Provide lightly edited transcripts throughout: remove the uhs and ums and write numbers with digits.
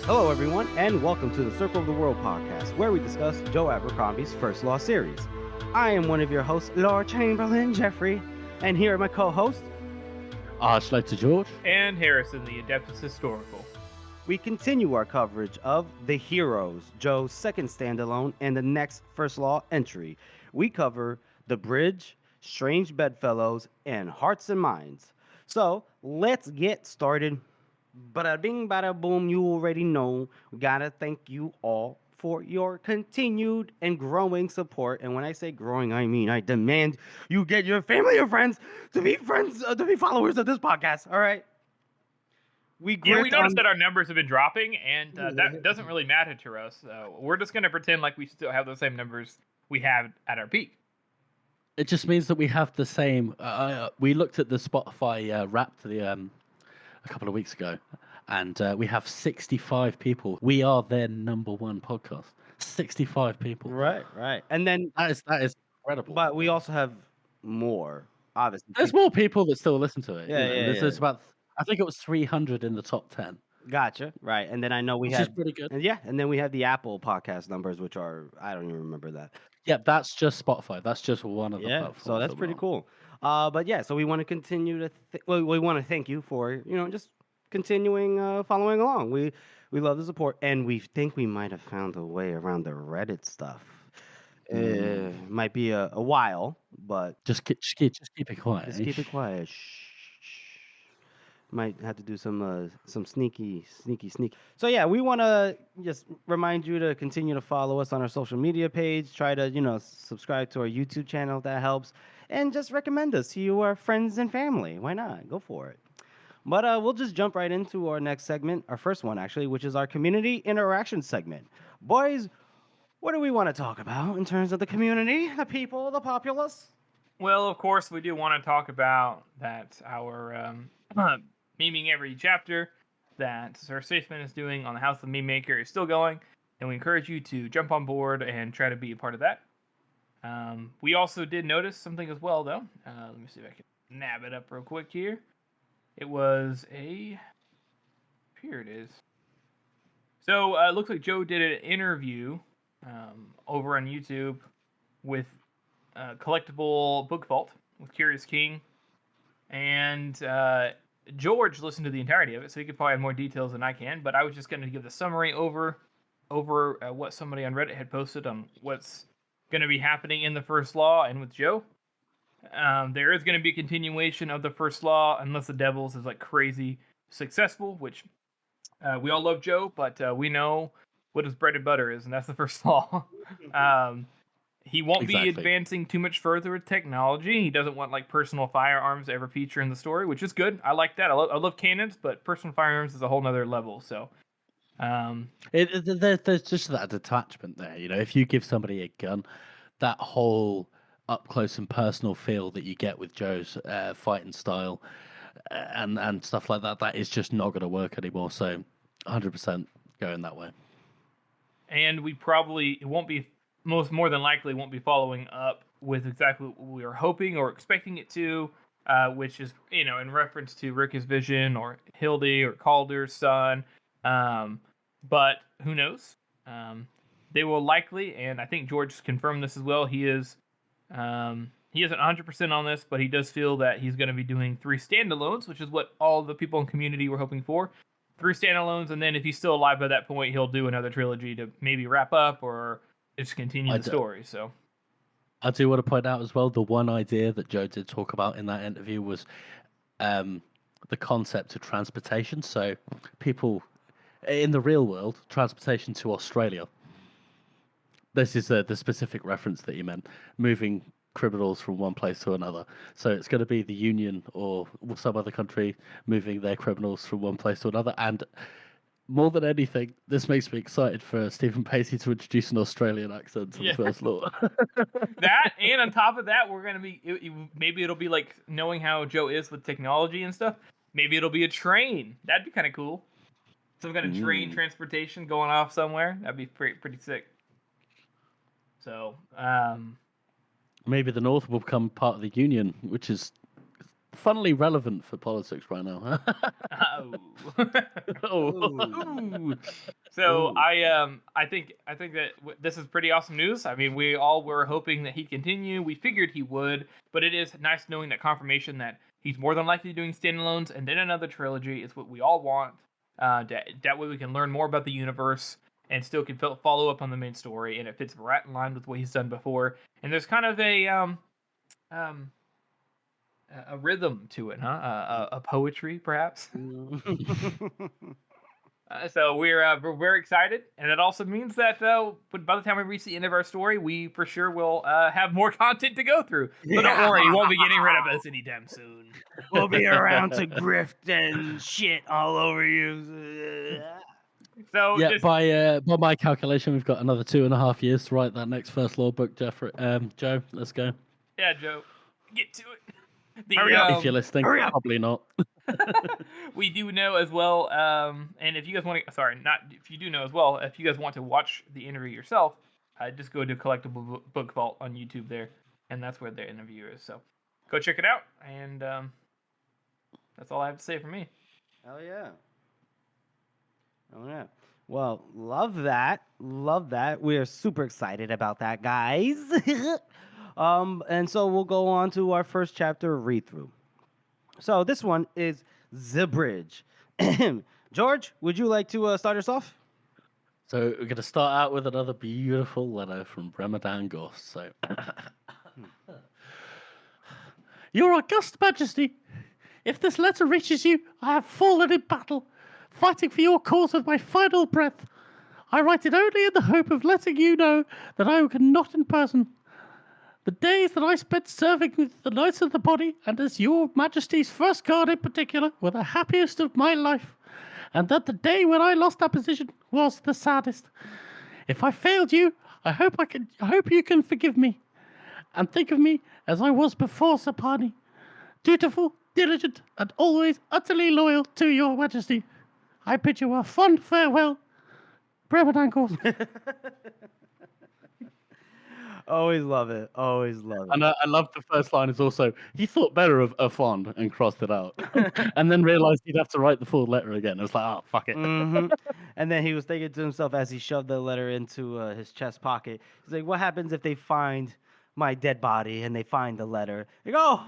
Hello, everyone, and welcome to the Circle of the World podcast, where we discuss Joe Abercrombie's First Law series. I am one of your hosts, Lord Chamberlain Jeffrey, and here are my co-hosts, Archlater George, and Harrison, the Adeptus Historical. We continue our coverage of The Heroes, Joe's second standalone and the next First Law entry. We cover The Bridge, Strange Bedfellows, and Hearts and Minds. So, let's get started. Bada bing, bada boom, you already know. We gotta thank you all for your continued and growing support. And when I say growing, I mean I demand you get your family and friends, to be followers of this podcast. All right. We noticed that our numbers have been dropping, and that doesn't really matter to us. We're just gonna pretend like we still have the same numbers we had at our peak. It just means that we have the same. We looked at the Spotify Wrapped a couple of weeks ago, and we have 65 people. We are their number one podcast. 65 people. Right. And then that is incredible. But we also have more, obviously. There's more people that still listen to it. There's about, I think it was 300 in the top 10. Gotcha. Right. And then I know which is pretty good. And then we have the Apple podcast numbers, which are, I don't even remember that. Yeah, that's just Spotify. That's just one of the platforms. So that's pretty cool. But yeah, so we want to continue to we want to thank you for, just continuing following along. We love the support, and we think we might have found a way around the Reddit stuff. Might be a while, but just keep it quiet. Just keep it quiet. Shh. Might have to do some sneaky. So yeah, we want to just remind you to continue to follow us on our social media page. Try to subscribe to our YouTube channel if that helps, and just recommend us to your friends and family. Why not? Go for it. But we'll just jump right into our next segment, our first one actually, which is our community interaction segment. Boys, what do we want to talk about in terms of the community, the people, the populace? Well, of course, we do want to talk about that our meming every chapter that Sir Safeman is doing on the House of Meme Maker is still going, and we encourage you to jump on board and try to be a part of that. We also did notice something as well, though. Let me see if I can nab it up real quick here. It was here it is. So it looks like Joe did an interview over on YouTube with Collectible Book Vault with Curious King, and George listened to the entirety of it, so he could probably have more details than I can, but I was just going to give the summary over what somebody on Reddit had posted on what's going to be happening in the First Law and with Joe. There is going to be a continuation of the First Law unless the Devils is like crazy successful, which we all love Joe, but we know what his bread and butter is, and that's the First Law. He won't be advancing too much further with technology. He doesn't want like personal firearms to ever feature in the story, which is good. I like that. I love cannons, but personal firearms is a whole nother level. So there's just that detachment there. If you give somebody a gun, that whole up close and personal feel that you get with Joe's fighting style and stuff like that, that is just not going to work anymore. So 100% going that way. And we probably more than likely won't be following up with exactly what we were hoping or expecting it to, which is, in reference to Ricka's vision or Hildy or Calder's son. But who knows? They will likely, and I think George confirmed this as well, he isn't 100% on this, but he does feel that he's going to be doing 3 standalones, which is what all the people in community were hoping for. 3 standalones, and then if he's still alive by that point, he'll do another trilogy to maybe wrap up or just continue the story. So I do want to point out as well, the one idea that Joe did talk about in that interview was the concept of transportation. So people in the real world, transportation to Australia. This is the specific reference that he meant, moving criminals from one place to another. So it's going to be the Union or some other country moving their criminals from one place to another. And more than anything, this makes me excited for Stephen Pacey to introduce an Australian accent to the First Law. That, and on top of that, we're going to be, maybe it'll be like knowing how Joe is with technology and stuff. Maybe it'll be a train. That'd be kind of cool. Some kind of train transportation going off somewhere. That'd be pretty sick. So, maybe the North will become part of the Union, which is funnily relevant for politics right now. Ooh. So Ooh. I think that this is pretty awesome news. I mean, we all were hoping that he'd continue. We figured he would, but it is nice knowing that confirmation that he's more than likely doing standalones and then another trilogy is what we all want. That way we can learn more about the universe and still can follow up on the main story, and it fits right in line with what he's done before. And there's kind of a rhythm to it, huh? A poetry, perhaps. So we're very excited, and it also means that by the time we reach the end of our story, we for sure will have more content to go through. So don't worry, you won't be getting rid of us anytime soon. We'll be around to grift and shit all over you. So Yeah, by my calculation, we've got another 2.5 years to write that next first law book, Jeffrey. Joe, let's go. Yeah, Joe, get to it. Hurry up. If you're listening, hurry up. probably not. We do know as well, and if you guys want to, sorry, not if you do know as well, if you guys want to watch the interview yourself, just go to Collectible Book Vault on YouTube there, and that's where the interview is. So go check it out, and that's all I have to say for me. Hell yeah. Oh yeah. Well, love that. Love that. We're super excited about that, guys. And so we'll go on to our first chapter read through. So this one is The Bridge. George, would you like to start us off? So we're going to start out with another beautiful letter from Bremerdan Gorse. So, Your August Majesty, if this letter reaches you, I have fallen in battle, fighting for your cause with my final breath. I write it only in the hope of letting you know that I cannot in person. The days that I spent serving with the Knights of the Body, and as your Majesty's first guard in particular, were the happiest of my life, and that the day when I lost that position was the saddest. If I failed you, I hope you can forgive me, and think of me as I was before Sapani, dutiful, diligent, and always utterly loyal to your Majesty. I bid you a fond farewell, Bremerdan Gorse. Always love it. Always love it. And I love the first line is also, he thought better of a fond and crossed it out. And then realized he'd have to write the full letter again. It was like, oh, fuck it. Mm-hmm. And then he was thinking to himself as he shoved the letter into his chest pocket. He's like, what happens if they find my dead body and they find the letter? Like, oh,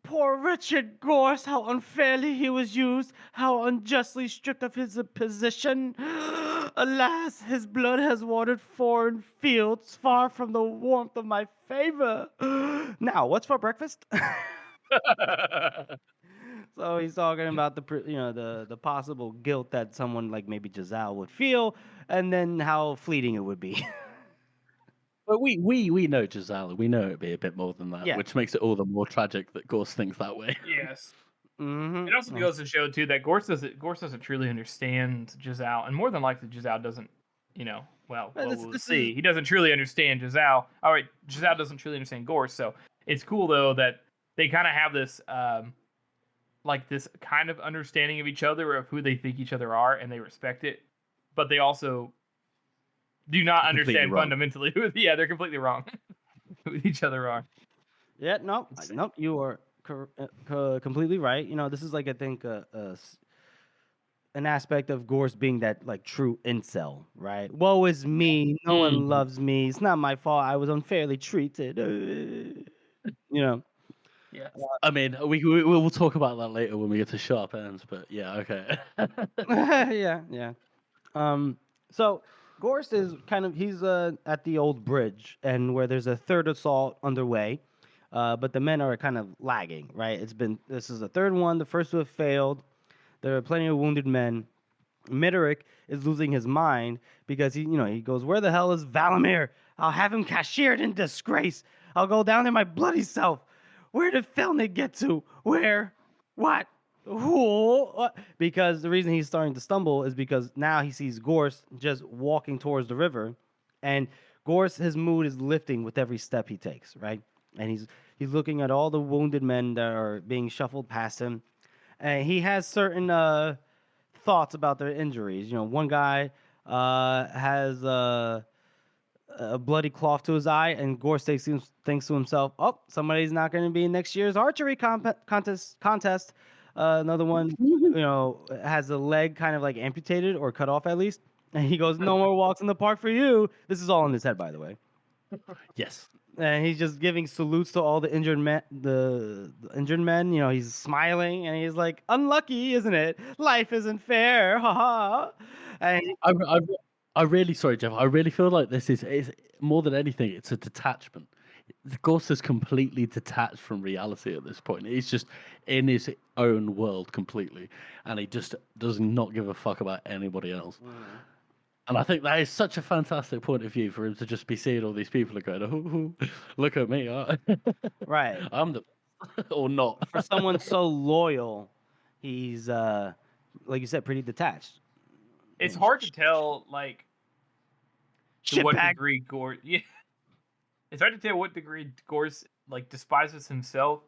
poor Richard Gorse, how unfairly he was used, how unjustly stripped of his position. Alas, his blood has watered foreign fields far from the warmth of my favor. Now, what's for breakfast? So he's talking about the possible guilt that someone like maybe Giselle would feel, and then how fleeting it would be. But we know Giselle. We know it'd be a bit more than that, Yeah. which makes it all the more tragic that Gorse thinks that way. Yes. Mm-hmm. It also goes to show too that Gorse doesn't truly understand Giselle, and more than likely Giselle doesn't, we'll see. He doesn't truly understand Giselle. All right, Giselle doesn't truly understand Gorse, so it's cool though that they kind of have this this kind of understanding of each other, of who they think each other are, and they respect it, but they also do not understand fundamentally who. Yeah, they're completely wrong who each other are. Yeah, nope, you are completely right. This is like I think an aspect of Gorse being that like true incel, right? Woe is me, no one loves me. It's not my fault. I was unfairly treated. Yeah. I mean, we'll talk about that later when we get to sharp ends. But yeah, okay. yeah. So Gorse is he's at the old bridge, and where there's a third assault underway. But the men are kind of lagging, right? This is the third one. The first two have failed. There are plenty of wounded men. Miderick is losing his mind because he goes, where the hell is Valamir? I'll have him cashiered in disgrace. I'll go down there my bloody self. Where did Felnik get to? Where? What? Who? What? Because the reason he's starting to stumble is because now he sees Gorse just walking towards the river, and Gorse, his mood is lifting with every step he takes, right? And he's looking at all the wounded men that are being shuffled past him, and he has certain thoughts about their injuries. One guy has a bloody cloth to his eye, and Gorse thinks to himself, "Oh, somebody's not going to be in next year's archery contest." Another one, has a leg kind of like amputated or cut off at least, and he goes, "No more walks in the park for you." This is all in his head, by the way. Yes. And he's just giving salutes to all the injured men. The injured men, he's smiling and he's like, "Unlucky, isn't it? Life isn't fair, haha." And I really sorry, Jeff. I really feel like this is more than anything. It's a detachment. Ghost is completely detached from reality at this point. He's just in his own world completely, and he just does not give a fuck about anybody else. And I think that is such a fantastic point of view for him to just be seeing all these people and going, "Oh, look at me, right, I'm the," or not. for someone so loyal, he's like you said, pretty detached. It's hard to tell, like, to what degree Gorse. Yeah, it's hard to tell what degree Gorse like despises himself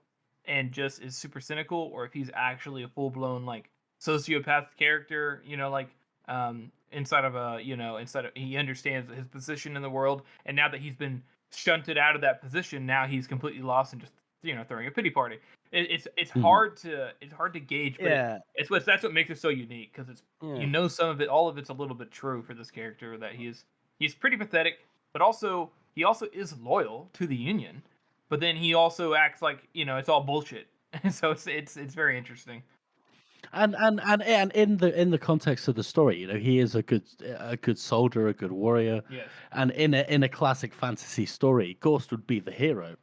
and just is super cynical, or if he's actually a full blown like sociopath character. Inside of he understands his position in the world, and now that he's been shunted out of that position, now he's completely lost and just throwing a pity party. It's hard to gauge, but that's what makes it so unique, because it's some of it, all of it's a little bit true for this character, that he's pretty pathetic, but also he also is loyal to the Union, but then he also acts like it's all bullshit. So it's very interesting. And in the context of the story, he is a good soldier, a good warrior. Yes. And in a classic fantasy story, Ghost would be the hero.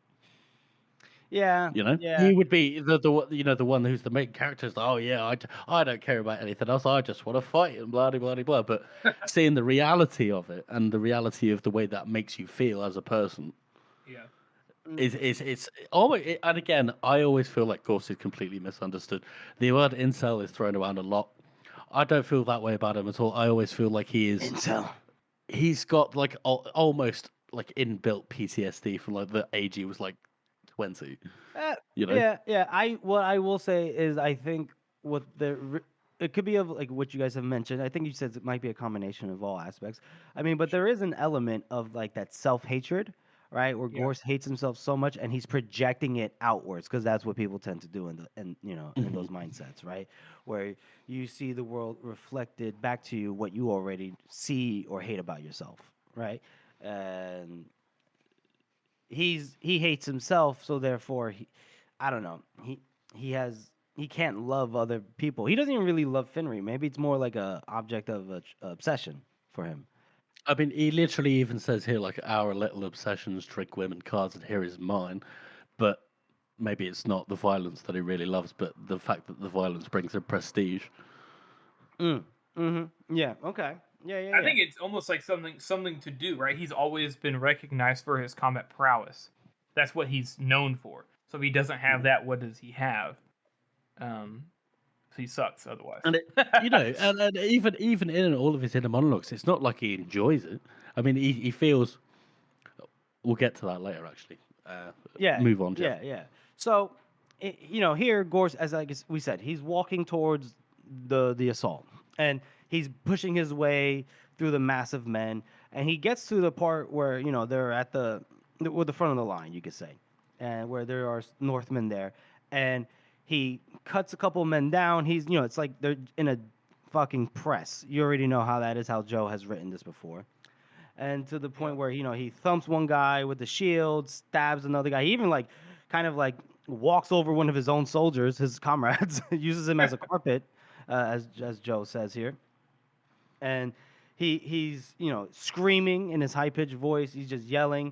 Yeah. He would be the one who's the main character. Oh yeah, I don't care about anything else. I just want to fight and blah blah blah blah. But seeing the reality of it and the reality of the way that makes you feel as a person. Yeah. It's always, and again, I always feel like Ghost is completely misunderstood. The word incel is thrown around a lot. I don't feel that way about him at all. I always feel like he is incel. He's got like almost like inbuilt PTSD from like the age he was like 20. Yeah. What I will say is, I think it could be of like what you guys have mentioned. I think you said it might be a combination of all aspects. I mean, but there is an element of like that self-hatred, right? Where Gorse hates himself so much, and he's projecting it outwards, because that's what people tend to do in those mindsets, right? Where you see the world reflected back to you what you already see or hate about yourself, right? And he hates himself, so therefore he can't love other people. He doesn't even really love Finry. Maybe it's more like a object of obsession for him. I mean, he literally even says here, like, our little obsessions, drink women, cards, and here is mine. But maybe it's not the violence that he really loves, but the fact that the violence brings him prestige. Yeah. Okay. Yeah. I think it's almost like something to do, right? He's always been recognized for his combat prowess. That's what he's known for. So if he doesn't have that, what does he have? He sucks otherwise. And and even in all of his inner monologues, it's not like he enjoys it. I mean, he feels. We'll get to that later, actually. Move on, Jeff. Yeah. So, here Gorse, as we said, he's walking towards the assault, and he's pushing his way through the mass of men, and he gets to the part where they're at the front of the line, you could say, and where there are Northmen there, and he cuts a couple men down. He's, it's like they're in a fucking press. You already know how that is, how Joe has written this before. And to the point where, he thumps one guy with the shield, stabs another guy. He even, kind of walks over one of his own soldiers, his comrades, uses him as a carpet, as Joe says here. And he's, screaming in his high-pitched voice. He's just yelling.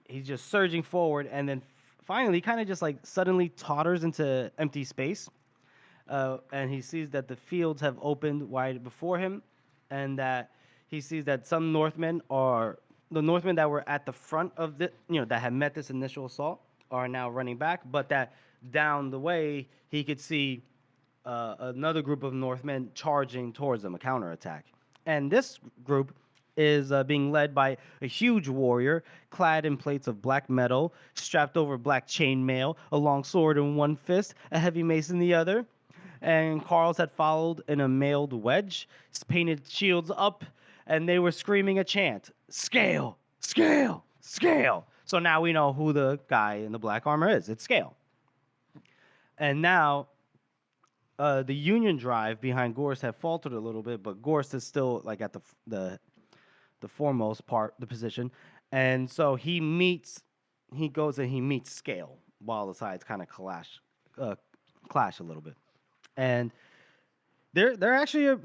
He's just surging forward, and then finally, kind of just suddenly totters into empty space, and he sees that the fields have opened wide before him, and that he sees that some Northmen that were at the front of that had met this initial assault are now running back, but that down the way he could see another group of Northmen charging towards them, a counterattack, and this group is being led by a huge warrior clad in plates of black metal, strapped over black chainmail, a long sword in one fist, a heavy mace in the other. And Carl's had followed in a mailed wedge, painted shields up, and they were screaming a chant: Scale, Scale, Scale. So now we know who the guy in the black armor is. It's Scale. And now the Union drive behind Gorst had faltered a little bit, but Gorst is still like at the foremost part, the position. And so he goes and he meets Scale while the sides kind of clash a little bit. And they're actually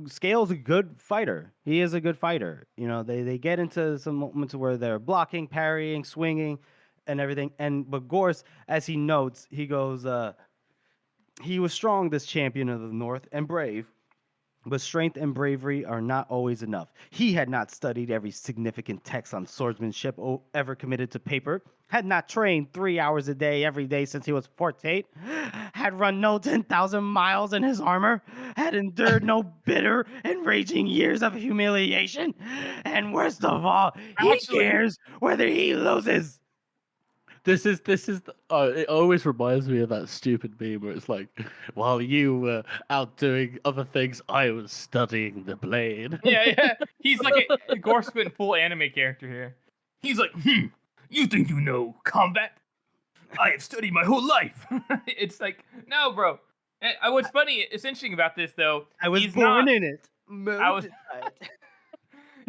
Scale's a good fighter. He is a good fighter. They get into some moments where they're blocking, parrying, swinging, and everything. But Gorst, as he notes, he goes, he was strong, this champion of the North, and brave. But strength and bravery are not always enough. He had not studied every significant text on swordsmanship ever committed to paper, had not trained 3 hours a day every day since he was 14, had run no 10,000 miles in his armor, had endured no bitter and raging years of humiliation, and worst of all, he cares whether he loses. This is it always reminds me of that stupid meme where it's like, while you were out doing other things, I was studying the blade. Yeah. He's like a Gorst went full anime character here. He's like, you think you know combat? I have studied my whole life. It's like, no, bro. What's funny, it's interesting about this though. I was born in it.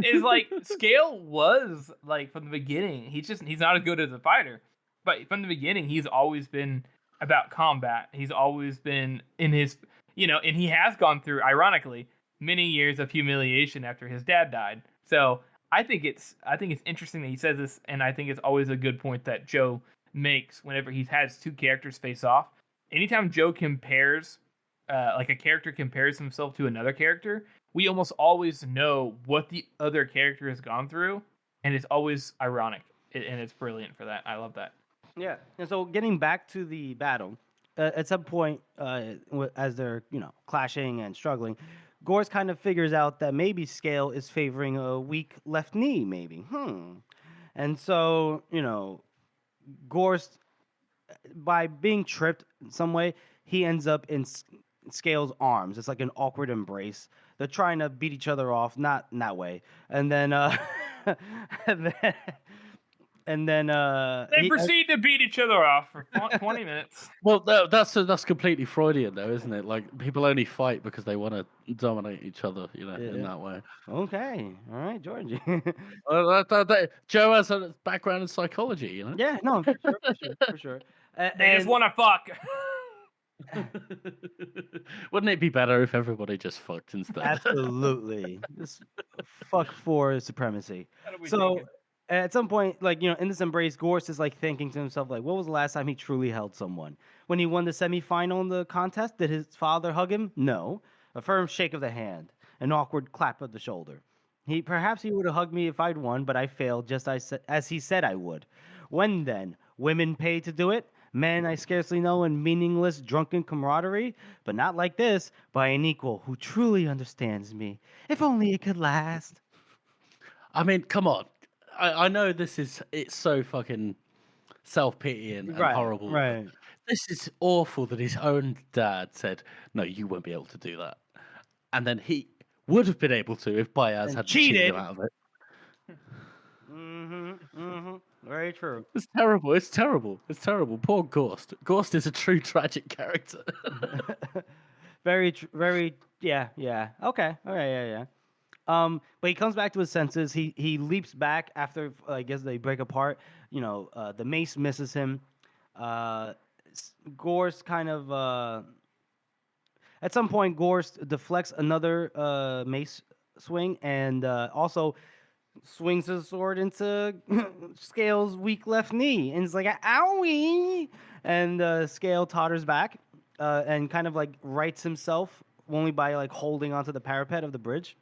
Is like Scale was like from the beginning. He's not as good as a fighter. But from the beginning, he's always been about combat. He's always been in his, and he has gone through, ironically, many years of humiliation after his dad died. So I think it's interesting that he says this, and I think it's always a good point that Joe makes whenever he has two characters face off. Anytime Joe compares, like a character compares himself to another character, we almost always know what the other character has gone through, and it's always ironic, and it's brilliant for that. I love that. Yeah, and so getting back to the battle, at some point, as they're clashing and struggling, Gorst kind of figures out that maybe Scale is favoring a weak left knee, maybe. And so Gorst, by being tripped in some way, he ends up in Scale's arms. It's like an awkward embrace. They're trying to beat each other off, not in that way. And then, And then they proceed to beat each other off for 20 minutes. Well, that's completely Freudian, though, isn't it? Like, people only fight because they want to dominate each other, in that way. Okay, all right, Georgie. Joe has a background in psychology, Yeah, no, for sure. They just want to fuck. Wouldn't it be better if everybody just fucked instead? Absolutely, just fuck for supremacy. So. At some point, in this embrace, Gorst is thinking to himself, what was the last time he truly held someone? When he won the semifinal in the contest, did his father hug him? No. A firm shake of the hand, an awkward clap of the shoulder. Perhaps he would have hugged me if I'd won, but I failed just as he said I would. When then? Women pay to do it? Men I scarcely know in meaningless, drunken camaraderie? But not like this, by an equal who truly understands me. If only it could last. I mean, come on. I know it's so fucking self-pitying and horrible. Right. This is awful that his own dad said, no, you won't be able to do that. And then he would have been able to if Baez had cheated him out of it. Very true. It's terrible. Poor Gorst. Gorst is a true tragic character. very, yeah. Okay, all right, yeah. But he comes back to his senses. He leaps back after I guess they break apart. The mace misses him. Gorst kind of at some point Gorst deflects another mace swing and also swings his sword into Scale's weak left knee and it's like owie, and Scale totters back and kind of rights himself only by holding onto the parapet of the bridge.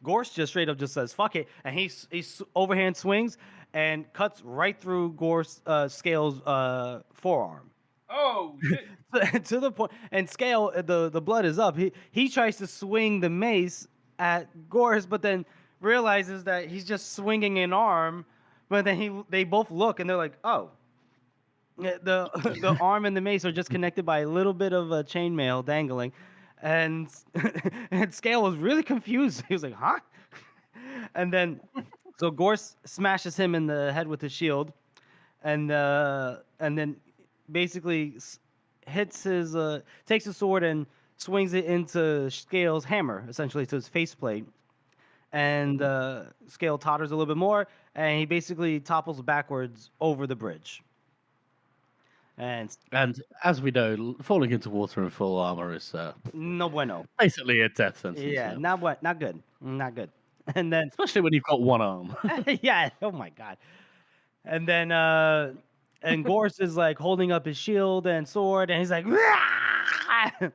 Gorst just straight up just says fuck it, and he overhand swings and cuts right through Scale's forearm. Oh shit! To the point, and Scale, the blood is up. He tries to swing the mace at Gorst, but then realizes that he's just swinging an arm. But then they both look and they're like, oh, the arm and the mace are just connected by a little bit of chainmail dangling. And and Scale was really confused. He was like, "Huh?" And then Gorse smashes him in the head with his shield, and then basically hits his takes his sword and swings it into Scale's hammer, essentially to his faceplate. And Scale totters a little bit more, and he basically topples backwards over the bridge. And And as we know, falling into water in full armor is no bueno. basically a death sentence. Yeah, Yeah. not good, not good. And then Especially when you've got one arm. yeah, oh my god. And then and Gorse is like holding up his shield and sword, and he's like, "Rah!"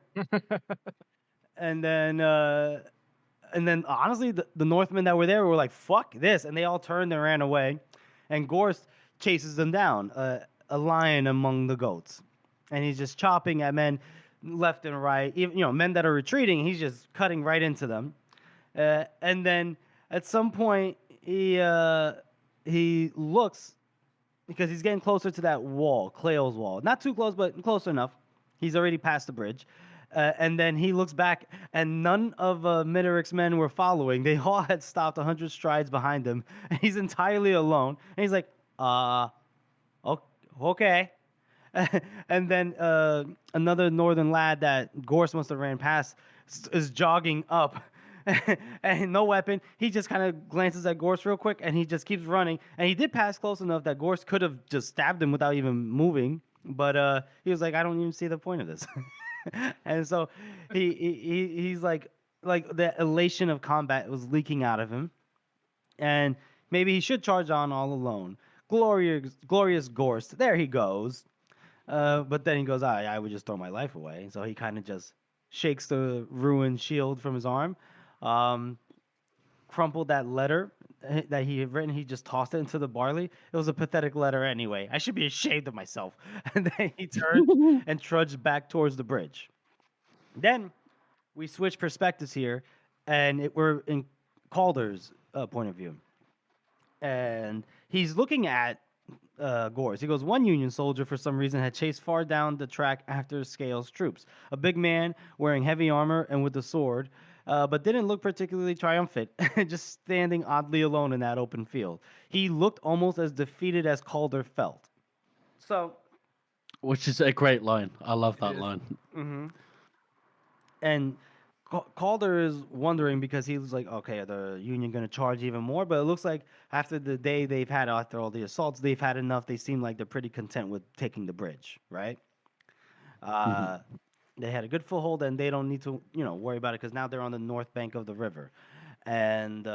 and then honestly, the Northmen that were there were like, "Fuck this," and they all turned and ran away. And Gorse chases them down, a lion among the goats, and he's just chopping at men left and right. Even men that are retreating, he's just cutting right into them. And then at some point, he looks because he's getting closer to that wall, Clail's wall. Not too close, but close enough. He's already past the bridge. And then he looks back, and none of Midoric's men were following. They all had stopped 100 strides behind him. And he's entirely alone. And he's like, okay. And then another northern lad that Gorse must have ran past is jogging up. And no weapon. He just kind of glances at Gorse real quick, and he just keeps running. And he did pass close enough that Gorse could have just stabbed him without even moving. But he was like, I don't even see the point of this. And so he's like the elation of combat was leaking out of him, and maybe he should charge on all alone. Glorious Gorse, there he goes. But then he goes, I would just throw my life away. So he kind of just shakes the ruined shield from his arm, crumpled that letter that he had written. He just tossed it into the barley. It was a pathetic letter anyway. I should be ashamed of myself. And then he turned and trudged back towards the bridge. Then we switch perspectives here, and we're in Calder's point of view. And he's looking at Gorse. He goes, one Union soldier for some reason had chased far down the track after Scales' troops. A big man wearing heavy armor and with a sword, but didn't look particularly triumphant, just standing oddly alone in that open field. He looked almost as defeated as Calder felt. So, which is a great line. I love that line. Mm-hmm. And Calder is wondering because he was like, okay, are the Union going to charge even more? But it looks like after the day they've had, after all the assaults, they've had enough. They seem like they're pretty content with taking the bridge, right? They had a good foothold, and they don't need to, worry about it because now they're on the north bank of the river. And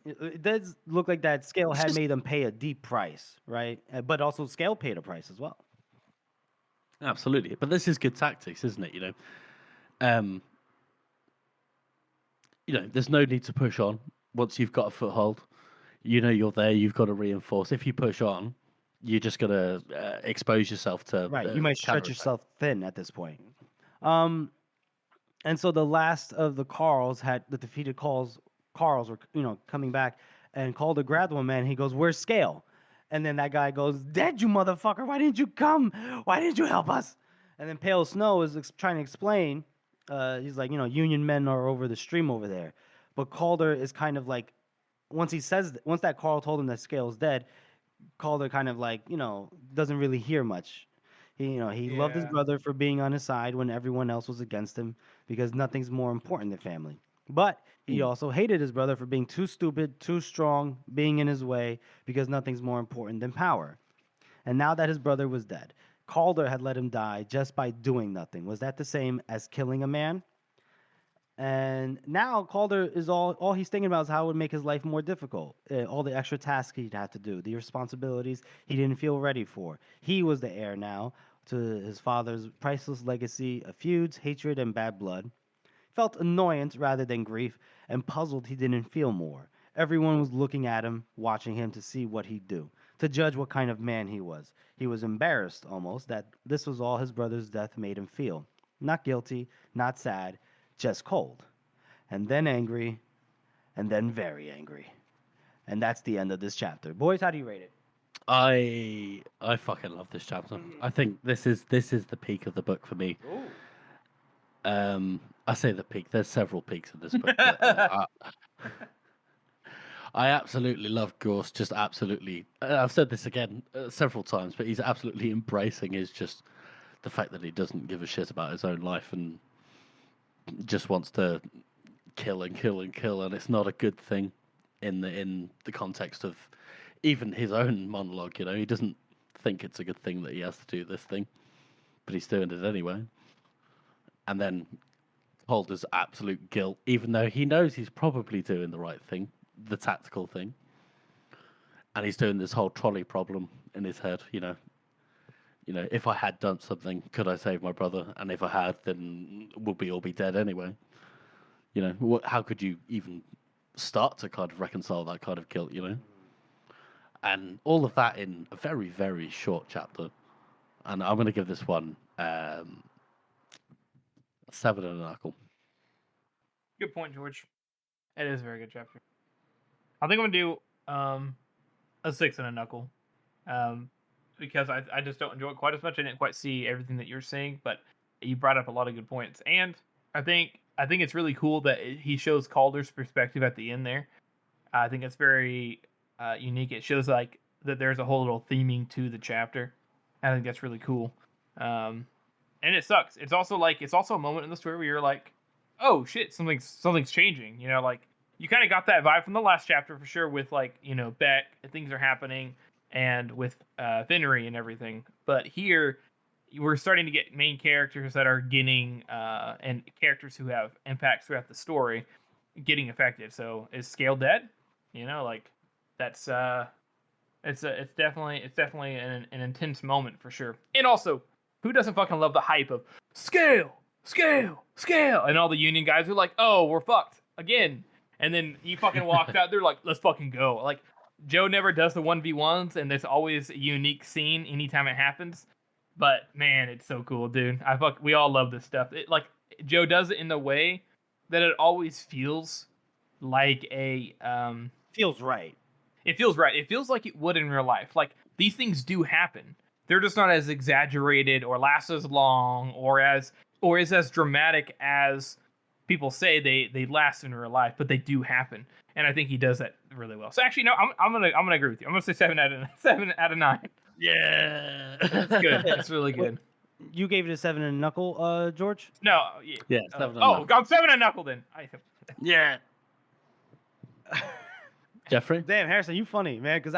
it does look like that Scale had made them pay a deep price, right? But also Scale paid a price as well. Absolutely. But this is good tactics, isn't it? There's no need to push on once you've got a foothold. You're there. You've got to reinforce. If you push on, you're just going to expose yourself to right. You might stretch yourself thin at this point. And so the last of the the defeated Carls were coming back, and Calder grabbed one man. He goes, "Where's Scale?" And then that guy goes, "Dead, you motherfucker! Why didn't you come? Why didn't you help us?" And then Pale Snow is trying to explain. He's like, Union men are over the stream over there. But Calder is kind of like, once that Carl told him that Scale's dead, Calder kind of like, doesn't really hear much. He loved his brother for being on his side when everyone else was against him, because nothing's more important than family. But he also hated his brother for being too stupid, too strong, being in his way, because nothing's more important than power. And now that his brother was dead, Calder had let him die just by doing nothing. Was that the same as killing a man? And now Calder is all he's thinking about is how it would make his life more difficult. All the extra tasks he'd have to do, the responsibilities he didn't feel ready for. He was the heir now to his father's priceless legacy of feuds, hatred, and bad blood. Felt annoyance rather than grief, and puzzled he didn't feel more. Everyone was looking at him, watching him to see what he'd do, to judge what kind of man he was. He was embarrassed, almost, that this was all his brother's death made him feel. Not guilty, not sad, just cold. And then angry, and then very angry. And that's the end of this chapter. Boys, how do you rate it? I fucking love this chapter. I think this is the peak of the book for me. Ooh. I say the peak. There's several peaks in this book. But, I absolutely love Gorse. Just absolutely. I've said this again several times, but he's absolutely embracing his just the fact that he doesn't give a shit about his own life and just wants to kill and kill and kill, and it's not a good thing in the context of even his own monologue. You know, he doesn't think it's a good thing that he has to do this thing, but he's doing it anyway. And then Calder's absolute guilt, even though he knows he's probably doing the right thing, the tactical thing, and he's doing this whole trolley problem in his head. You know, if I had done something, could I save my brother? And if I had, then would we all be dead anyway? You know, how could you even start to kind of reconcile that kind of guilt? You know, and all of that in a very, very short chapter. And I'm going to give this one 7 and a knuckle. Good point, George. It is a very good chapter. I think I'm going to do a 6 and a knuckle. Because I just don't enjoy it quite as much. I didn't quite see everything that you're saying, but you brought up a lot of good points. And I think it's really cool that he shows Calder's perspective at the end there. I think it's very unique. It shows like that there's a whole little theming to the chapter. I think that's really cool. And it sucks. It's also a moment in the story where you're like, oh shit, something's changing. You know, like you kind of got that vibe from the last chapter for sure with like, you know, Beck, things are happening, and with Finnery and everything. But here we're starting to get main characters that are getting and characters who have impacts throughout the story getting affected. So is Scale dead? You know, like that's it's definitely an intense moment for sure. And also, who doesn't fucking love the hype of Scale, and all the Union guys are like, oh, we're fucked again. And then he fucking walks out. They're like, let's fucking go. Like Joe never does the 1v1s, and there's always a unique scene anytime it happens. But man, it's so cool, dude. We all love this stuff. Like Joe does it in the way that it always feels like a Feels right. It feels right. It feels like it would in real life. Like these things do happen. They're just not as exaggerated or last as long or is as dramatic as people say they last in real life, but they do happen. And I think he does that really well. So actually, no, I'm gonna agree with you. I'm gonna say 7 out of 9. Yeah, That's good. That's really good. You gave it a 7 and a knuckle, George? No, yeah. 7 and oh, I'm 7 and a knuckle then. Yeah. Jeffrey? Damn, Harrison, you funny, man. Because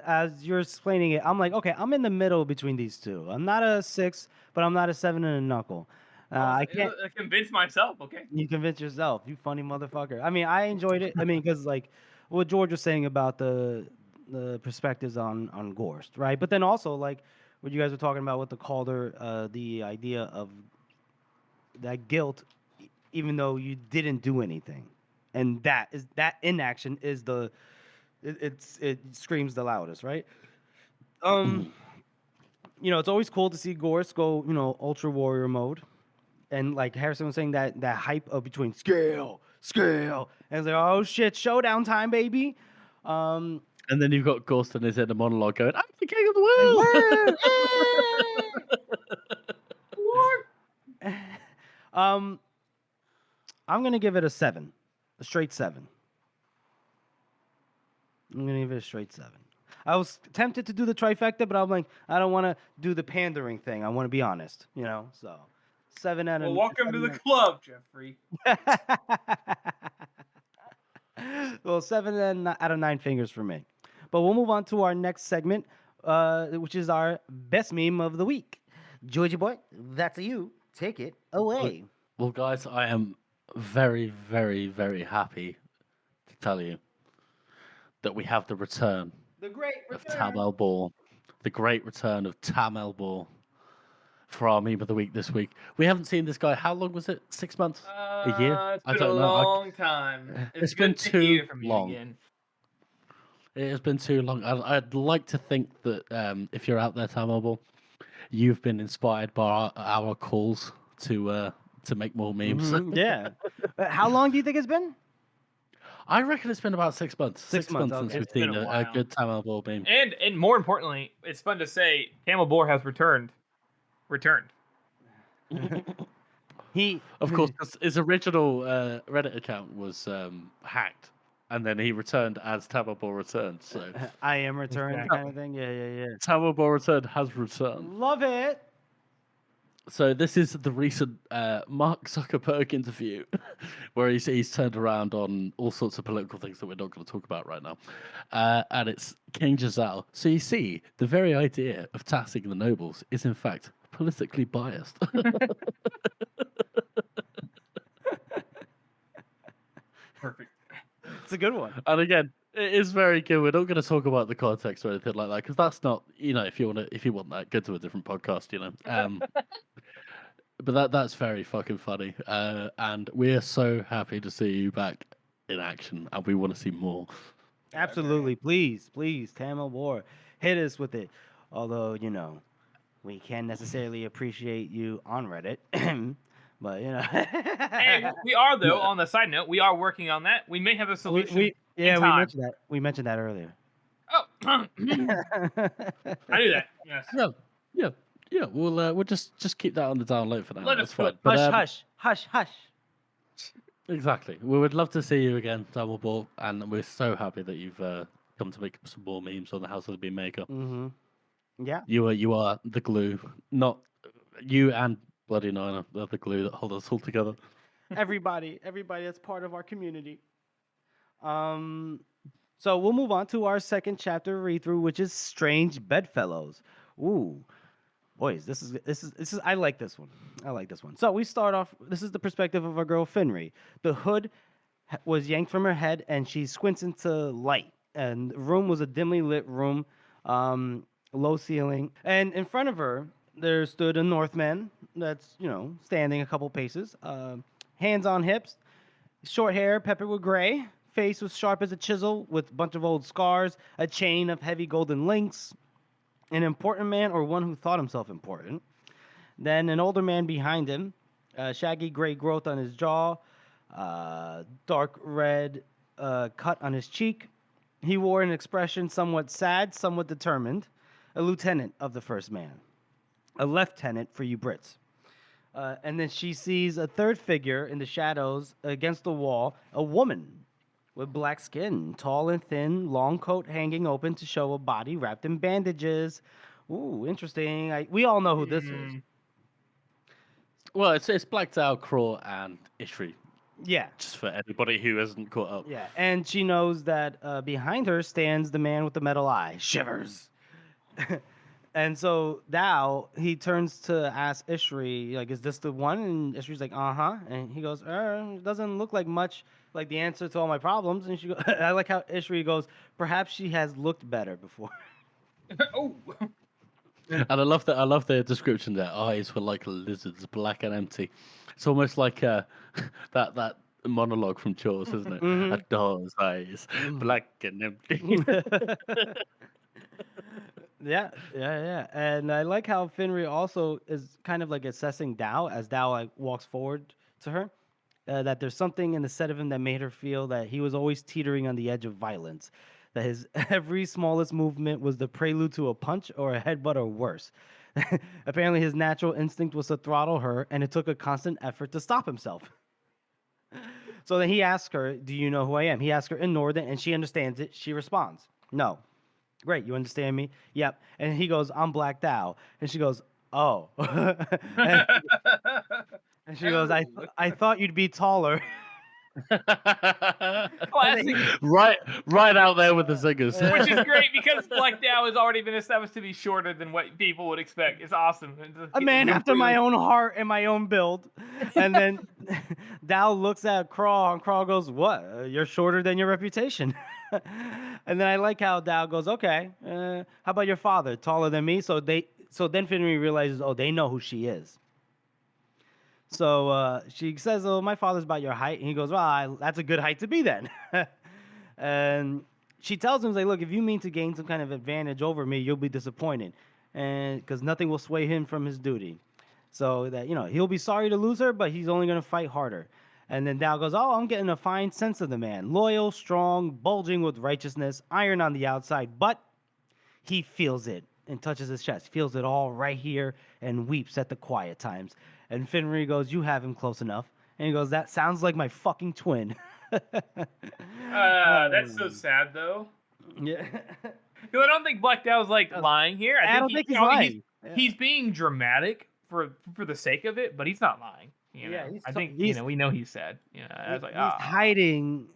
as you're explaining it, I'm like, okay, I'm in the middle between these two. I'm not a 6, but I'm not a 7 and a knuckle. I can't convince myself. Okay, you convince yourself, you funny motherfucker. I mean, I enjoyed it. I mean, because like what George was saying about the perspectives on Gorst, right? But then also like what you guys were talking about with the Calder, the idea of that guilt, even though you didn't do anything, and that inaction is it screams the loudest, right? You know, it's always cool to see Gorst go, you know, Ultra Warrior mode. And like Harrison was saying, that hype of between scale, and it's like, oh shit, showdown time, baby. And then you've got Gorst in his inner monologue going, I'm the king of the world. I'm gonna give it a 7, a straight 7. I'm gonna give it a straight 7. I was tempted to do the trifecta, but I'm like, I don't want to do the pandering thing. I want to be honest, you know. So 7 out of. Well, welcome to the club, Jeffrey. Well, 7 out of 9 fingers for me. But we'll move on to our next segment, which is our best meme of the week. Georgie boy, that's you. Take it away. Well, guys, I am very, very, very happy to tell you that we have the return The great of return. Tam Elbor. The great return of Tam Elbor for our meme of the week this week. We haven't seen this guy. How long was it? 6 months? A year? It's been a long time. It's been good to too hear from you long. again. It has been too long. I'd like to think that if you're out there, Tam Elbor, you've been inspired by our calls to make more memes. Mhm, yeah. How long do you think it's been? I reckon it's been about 6 months. 6 months, since okay. we've It's been seen a a while. good Tam Elbor meme. And more importantly, it's fun to say Camel Boar has returned. Of course, 'cause his original Reddit account was hacked, and then he returned as Tamabor returned. So I am returned Exactly. kind of thing. Yeah. Tamabor returned has returned. Love it. So this is the recent Mark Zuckerberg interview, where he's turned around on all sorts of political things that we're not going to talk about right now, and it's King Giselle. So you see, the very idea of taxing the nobles is in fact politically biased. Perfect. It's a good one. And again, it is very good. We're not going to talk about the context or anything like that because that's not, if you want that, go to a different podcast, But that's very fucking funny, and we're so happy to see you back in action, and we want to see more. Absolutely. Please, Tamil War, hit us with it. Although, we can't necessarily appreciate you on Reddit. But, And we are, though, on the side note, we are working on that. We may have a solution we time. mentioned that. We mentioned that earlier. Oh, I knew that. Yes. Yeah. We'll just keep that on the down low for now. Let That's us do fine. it. But, Hush. exactly. We would love to see you again, Dumbledore, and we're so happy that you've come to make some more memes on the House of the Bean Maker. Mm-hmm. Yeah. You are the glue, not you and Bloody Niner. They're the glue that hold us all together. Everybody that's part of our community. So we'll move on to our second chapter read through, which is Strange Bedfellows. Ooh, boys, this is. I like this one. So we start off. This is the perspective of our girl Finri. The hood was yanked from her head, and she squints into light. And the room was a dimly lit room, low ceiling, and in front of her there stood a Northman that's standing a couple paces, hands on hips, short hair peppered with gray. Face was sharp as a chisel with a bunch of old scars, a chain of heavy golden links. An important man or one who thought himself important. Then an older man behind him, shaggy gray growth on his jaw, dark red cut on his cheek. He wore an expression somewhat sad, somewhat determined. A lieutenant of the first man. A lieutenant for you Brits. And then she sees a third figure in the shadows against the wall, a woman with black skin, tall and thin, long coat hanging open to show a body wrapped in bandages. Ooh, interesting. We all know who this is. Well, it's Black Dow, Craw, and Ishri. Yeah. Just for anybody who hasn't caught up. Yeah, and she knows that behind her stands the man with the metal eye. Shivers. And so Dow, he turns to ask Ishri, like, is this the one? And Ishri's like, uh-huh. And he goes, it doesn't look like much like the answer to all my problems. And she goes, I like how Ishri goes, perhaps she has looked better before. Oh. And I love the description there. Eyes were like lizards, black and empty. It's almost like that monologue from Jaws, isn't it? Mhm. A doll's eyes, black and empty. Yeah. And I like how Finri also is kind of like assessing Dow as Dow like walks forward to her. That there's something in the set of him that made her feel that he was always teetering on the edge of violence. That his every smallest movement was the prelude to a punch or a headbutt or worse. Apparently his natural instinct was to throttle her, and it took a constant effort to stop himself. So then he asks her, do you know who I am? He asks her in Northern, and she understands it. She responds, no. Great, you understand me? Yep. And he goes, I'm Black Dow. And she goes, oh. And she goes, I thought you'd be taller. Classic. right out there with the singers. Which is great because Black Dow has already been established to be shorter than what people would expect. It's awesome. A man after my own heart and my own build. And then Dow looks at Craw, and Craw goes, what? You're shorter than your reputation. And then I like how Dow goes, okay, how about your father? Taller than me? So then Finri realizes, oh, they know who she is. So she says, oh, my father's about your height. And he goes, well, that's a good height to be then. And she tells him, like, look, if you mean to gain some kind of advantage over me, you'll be disappointed. And because nothing will sway him from his duty. So that, he'll be sorry to lose her, but he's only going to fight harder. And then Dow goes, oh, I'm getting a fine sense of the man. Loyal, strong, bulging with righteousness, iron on the outside, but he feels it and touches his chest. Feels it all right here and weeps at the quiet times. And Finri goes, "You have him close enough." And he goes, "That sounds like my fucking twin." That's so sad though. Yeah. Because I don't think Black Dow's like lying here. I don't think he's lying. He's being dramatic for the sake of it, but he's not lying. You know? Yeah, I think we know he's sad. You know, I was like,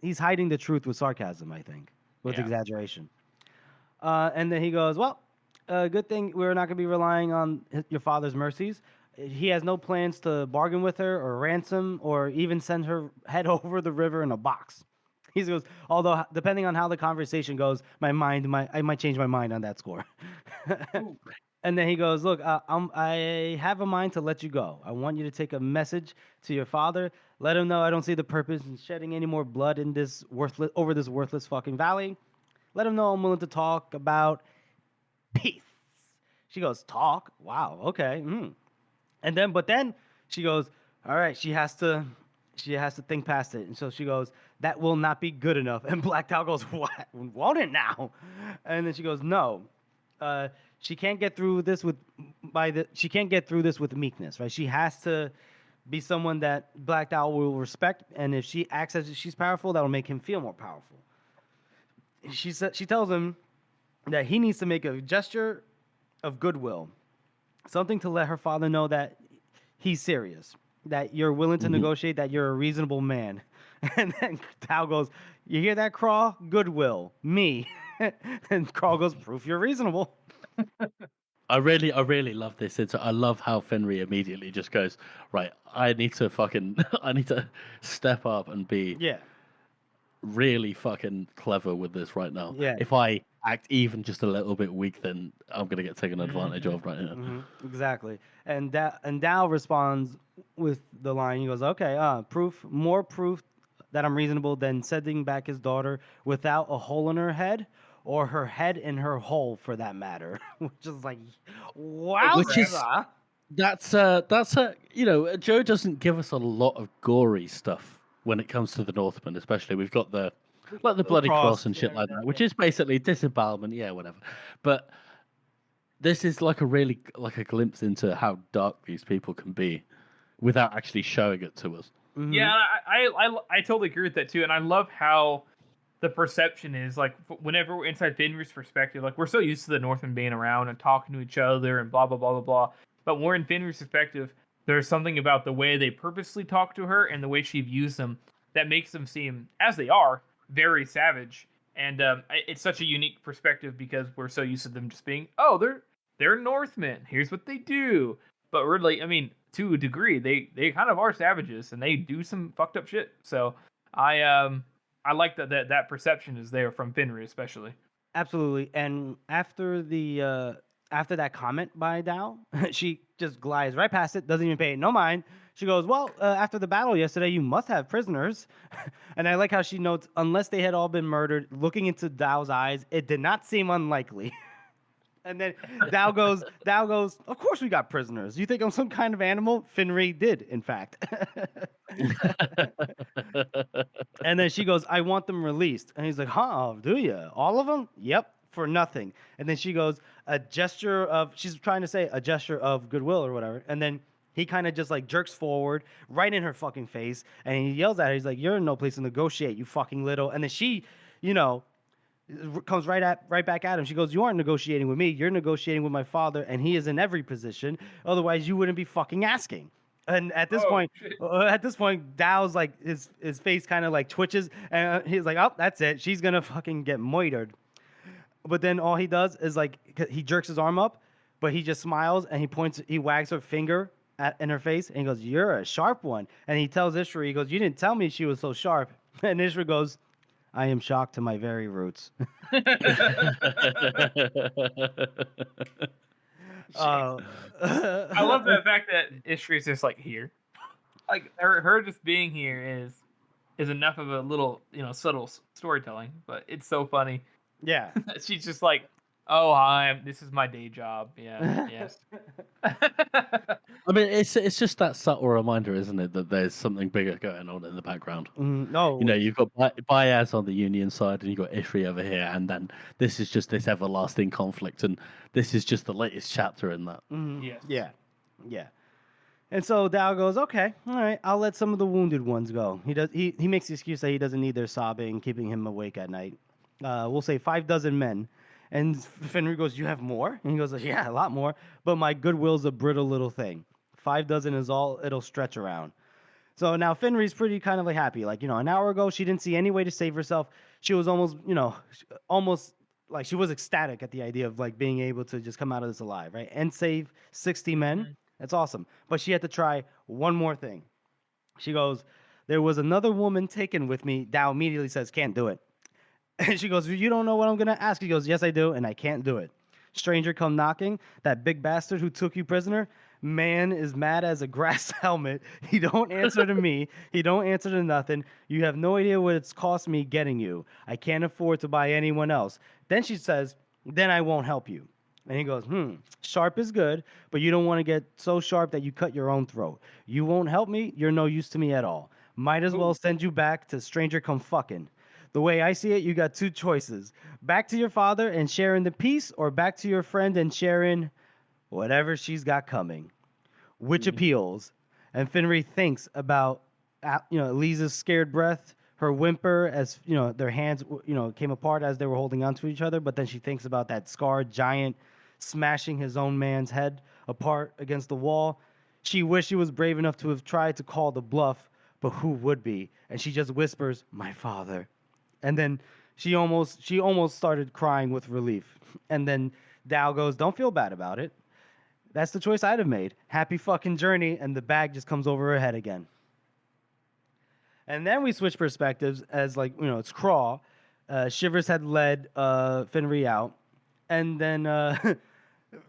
he's hiding the truth with sarcasm, I think, with exaggeration. And then he goes, "Well, good thing we're not going to be relying on your father's mercies. He has no plans to bargain with her or ransom or even send her head over the river in a box." He goes, "Although depending on how the conversation goes, I might change my mind on that score." And then he goes, "Look, I have a mind to let you go. I want you to take a message to your father. Let him know I don't see the purpose in shedding any more blood in this worthless fucking valley. Let him know I'm willing to talk about peace." She goes, "Talk? Wow, okay." But then she goes, "All right, she has to think past it." And so she goes, "That will not be good enough." And Black Dow goes, "What? Won't it now?" And then she goes, "No. She can't get through this with meekness, right? She has to be someone that Black Dow will respect, and if she acts as if she's powerful, that will make him feel more powerful." She tells him that he needs to make a gesture of goodwill, something to let her father know that he's serious, that you're willing to negotiate, that you're a reasonable man. And then Dow goes, "You hear that, Craw? Goodwill, me." And Craw goes, "Proof you're reasonable." I really love this. I love how Fenrir immediately just goes, "Right, I need to step up and be really fucking clever with this right now. Yeah. If I act even just a little bit weak, then I'm gonna get taken advantage of right now." Exactly. And Dow responds with the line. He goes, "Okay, more proof that I'm reasonable than sending back his daughter without a hole in her head, or her head in her hole, for that matter." Which is like, wow. That's Joe doesn't give us a lot of gory stuff when it comes to the Northmen, especially. We've got the bloody cross and shit like that, which is basically disembowelment, whatever. But this is like a glimpse into how dark these people can be without actually showing it to us. Yeah, I totally agree with that too, and I love how the perception is like whenever we're inside Finrir's perspective, like we're so used to the Northmen being around and talking to each other and blah blah blah blah blah. But when we're in Finrir's perspective, there's something about the way they purposely talk to her and the way she views them that makes them seem, as they are, very savage. And it's such a unique perspective because we're so used to them just being, oh, they're Northmen. Here's what they do. But really, I mean, to a degree, they kind of are savages and they do some fucked up shit. So I like that perception is there from Finrir, especially. Absolutely. And after that comment by Dow, she just glides right past it, doesn't even pay it no mind. She goes, "Well, after the battle yesterday, you must have prisoners." And I like how she notes, unless they had all been murdered, looking into Dow's eyes, it did not seem unlikely. And then Dow goes, "Of course we got prisoners. You think I'm some kind of animal?" Finrir did, in fact. And then she goes, "I want them released." And he's like, "Huh, do you? All of them?" "Yep, for nothing." And then she goes, she's trying to say a gesture of goodwill or whatever. And then he kind of just like jerks forward right in her fucking face. And he yells at her. He's like, "You're in no place to negotiate, you fucking little." And then she, comes right back at him. She goes, "You aren't negotiating with me. You're negotiating with my father, and he is in every position. Otherwise, you wouldn't be fucking asking." And at this point, Dow's like his face kind of like twitches, and he's like, "Oh, that's it. She's gonna fucking get moitered." But then all he does is like he jerks his arm up, but he just smiles and he wags her finger in her face, and he goes, "You're a sharp one." And he tells Ishri, he goes, "You didn't tell me she was so sharp." And Ishri goes, "I am shocked to my very roots." I love the fact that Ishri's just like here, like her just being here is enough of a little subtle storytelling, but it's so funny. Yeah, she's just like, "Oh, hi, this is my day job." Yeah, yes. I mean, it's just that subtle reminder, isn't it, that there's something bigger going on in the background. No, you've got Baez on the Union side, and you've got Ishri over here, and then this is just this everlasting conflict, and this is just the latest chapter in that. Yes. Yeah. And so Dow goes, okay, all right, I'll let some of the wounded ones go. He makes the excuse that he doesn't need their sobbing, keeping him awake at night. We'll say 6 men. And Fenrir goes, you have more? And he goes, yeah, a lot more. But my goodwill's a brittle little thing. 6 is all it'll stretch around. So now Fenrir's pretty kind of like happy. Like, an hour ago, she didn't see any way to save herself. She was almost, almost like she was ecstatic at the idea of like being able to just come out of this alive, right? And save 60 men. That's awesome. But she had to try one more thing. She goes, there was another woman taken with me. Dow immediately says, can't do it. And she goes, you don't know what I'm going to ask. He goes, yes, I do, and I can't do it. Stranger come knocking. That big bastard who took you prisoner, man is mad as a grass helmet. He don't answer to me. He don't answer to nothing. You have no idea what it's cost me getting you. I can't afford to buy anyone else. Then she says, then I won't help you. And he goes, sharp is good, but you don't want to get so sharp that you cut your own throat. You won't help me. You're no use to me at all. Might as well send you back to stranger come fucking. The way I see it, you got 2 choices. Back to your father and sharing the peace, or back to your friend and sharing whatever she's got coming. Which appeals? And Fenrir thinks about, Lisa's scared breath, her whimper as, their hands, came apart as they were holding onto each other. But then she thinks about that scarred giant smashing his own man's head apart against the wall. She wished she was brave enough to have tried to call the bluff, but who would be? And she just whispers, my father. And then she almost started crying with relief. And then Dow goes, don't feel bad about it. That's the choice I'd have made. Happy fucking journey. And the bag just comes over her head again. And then we switch perspectives as it's Craw. Shivers had led Fenrir out. And then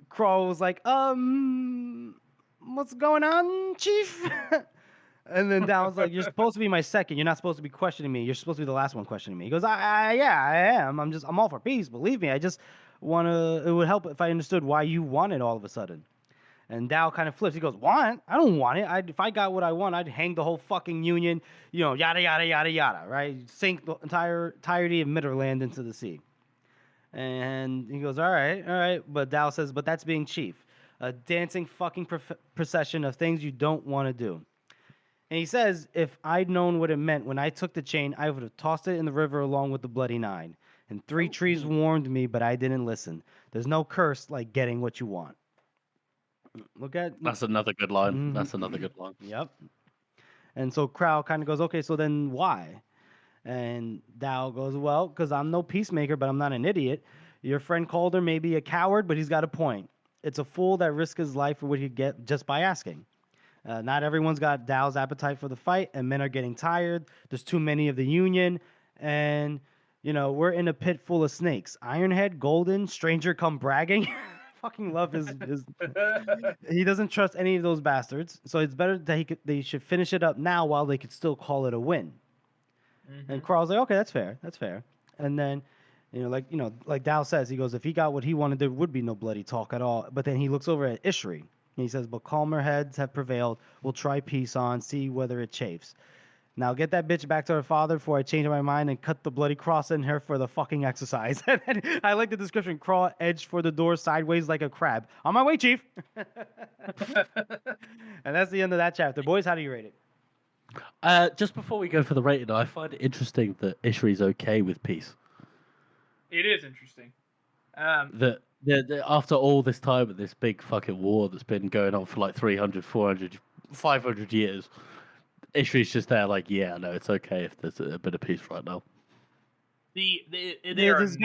Craw was like, what's going on, Chief? And then Dow was like, you're supposed to be my second. You're not supposed to be questioning me. You're supposed to be the last one questioning me. He goes, yeah, I am. I'm all for peace. Believe me. I just want to, it would help if I understood why you want it all of a sudden. And Dow kind of flips. He goes, want? I don't want it. If I got what I want, I'd hang the whole fucking union, yada, yada, yada, yada, right? Sink the entirety of Midderland into the sea. And he goes, all right. But Dow says, but that's being chief. A dancing fucking procession of things you don't want to do. And he says, if I'd known what it meant when I took the chain, I would have tossed it in the river along with the bloody 9. And 3 trees warned me, but I didn't listen. There's no curse like getting what you want. That's another good line. That's another good line. Yep. And so Crow kind of goes, okay, so then why? And Dow goes, well, because I'm no peacemaker, but I'm not an idiot. Your friend Calder may be a coward, but he's got a point. It's a fool that risks his life for what he'd get just by asking. Not everyone's got Dow's appetite for the fight, and men are getting tired. There's too many of the Union, and, we're in a pit full of snakes. Ironhead, Golden, Stranger come bragging. Fucking love his he doesn't trust any of those bastards, so it's better that they should finish it up now while they could still call it a win. And Carl's like, okay, that's fair. And then, like Dow says, he goes, if he got what he wanted, there would be no bloody talk at all. But then he looks over at Ishri. And he says, but calmer heads have prevailed. We'll try peace on, see whether it chafes. Now get that bitch back to her father before I change my mind and cut the bloody cross in her for the fucking exercise. I like the description. Crawl edged for the door sideways like a crab. On my way, Chief. And that's the end of that chapter. Boys, how do you rate it? Just before we go for the rating, I find it interesting that Ishri's okay with peace. It is interesting. That after all this time of this big fucking war that's been going on for like 300, 400, 500 years, Ishri's just there like, yeah, no, it's okay if there's a bit of peace right now. There's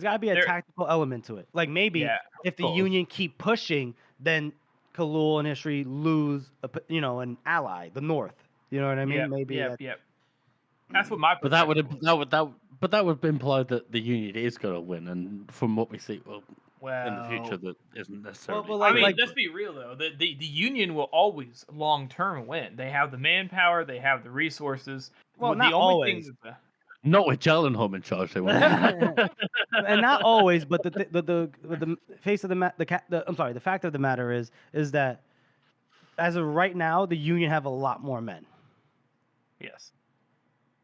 got to be a tactical element to it. Like maybe if the Union keep pushing, then Khalul and Ishri lose, an ally, the North. You know what I mean? Yep, maybe. Yep. That's what my. But that would imply that the Union is going to win, and from what we see, in the future, that isn't necessarily. Let's be real though. The Union will always long term win. They have the manpower. They have the resources. Well, not always. Not with Gyllenhaal in charge, they won't. And not always, but the face of the fact of the matter is that as of right now, the Union have a lot more men. Yes,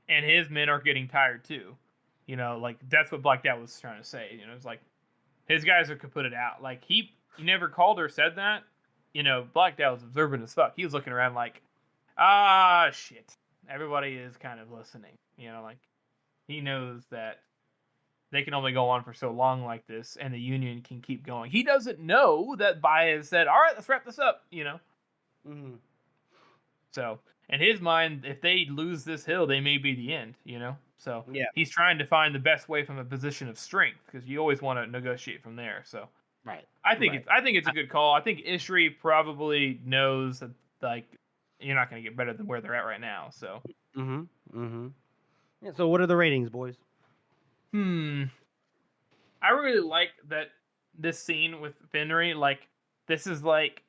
and his men are getting tired too. That's what Black Dad was trying to say. It's like his guys could put it out. Like he never called or said that Black Dad was observant as fuck. He was looking around like, shit. Everybody is kind of listening. Like he knows that they can only go on for so long like this, and the Union can keep going. He doesn't know that Baez said, "All right, let's wrap this up." Mm-hmm. So, in his mind, if they lose this hill, they may be the end. So Yeah. he's trying to find the best way from a position of strength because you always want to negotiate from there. So, Right. I think it's a good call. I think Ishri probably knows that you're not going to get better than where they're at right now. So. Mm-hmm. Mm-hmm. Yeah. So what are the ratings, boys? I really like that this scene with Finri. Like, this is like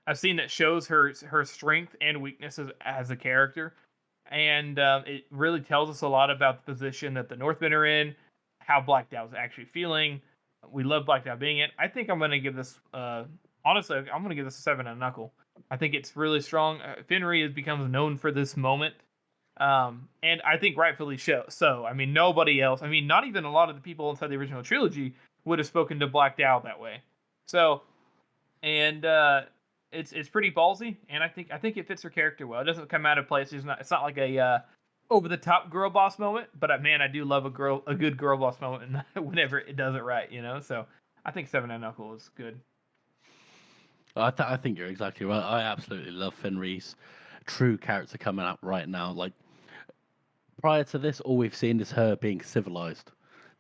a scene that shows her strength and weaknesses as a character, and it really tells us a lot about the position that the Northmen are in, how Black Dow's actually feeling. We love Black Dow being it. I think I'm going to give this. Honestly, I'm going to give this a 7 and a knuckle. I think it's really strong. Finri becomes known for this moment. And I think rightfully so. I mean, nobody else. I mean, not even a lot of the people inside the original trilogy would have spoken to Black Dow that way. So, and it's pretty ballsy, and I think it fits her character well. It doesn't come out of place. It's not like a over the top girl boss moment, but man, I do love a good girl boss moment whenever it does it right. So I think 7 and knuckle is good. I think you're exactly right. I absolutely love Finri's true character coming up right now. Like, prior to this, all we've seen is her being civilized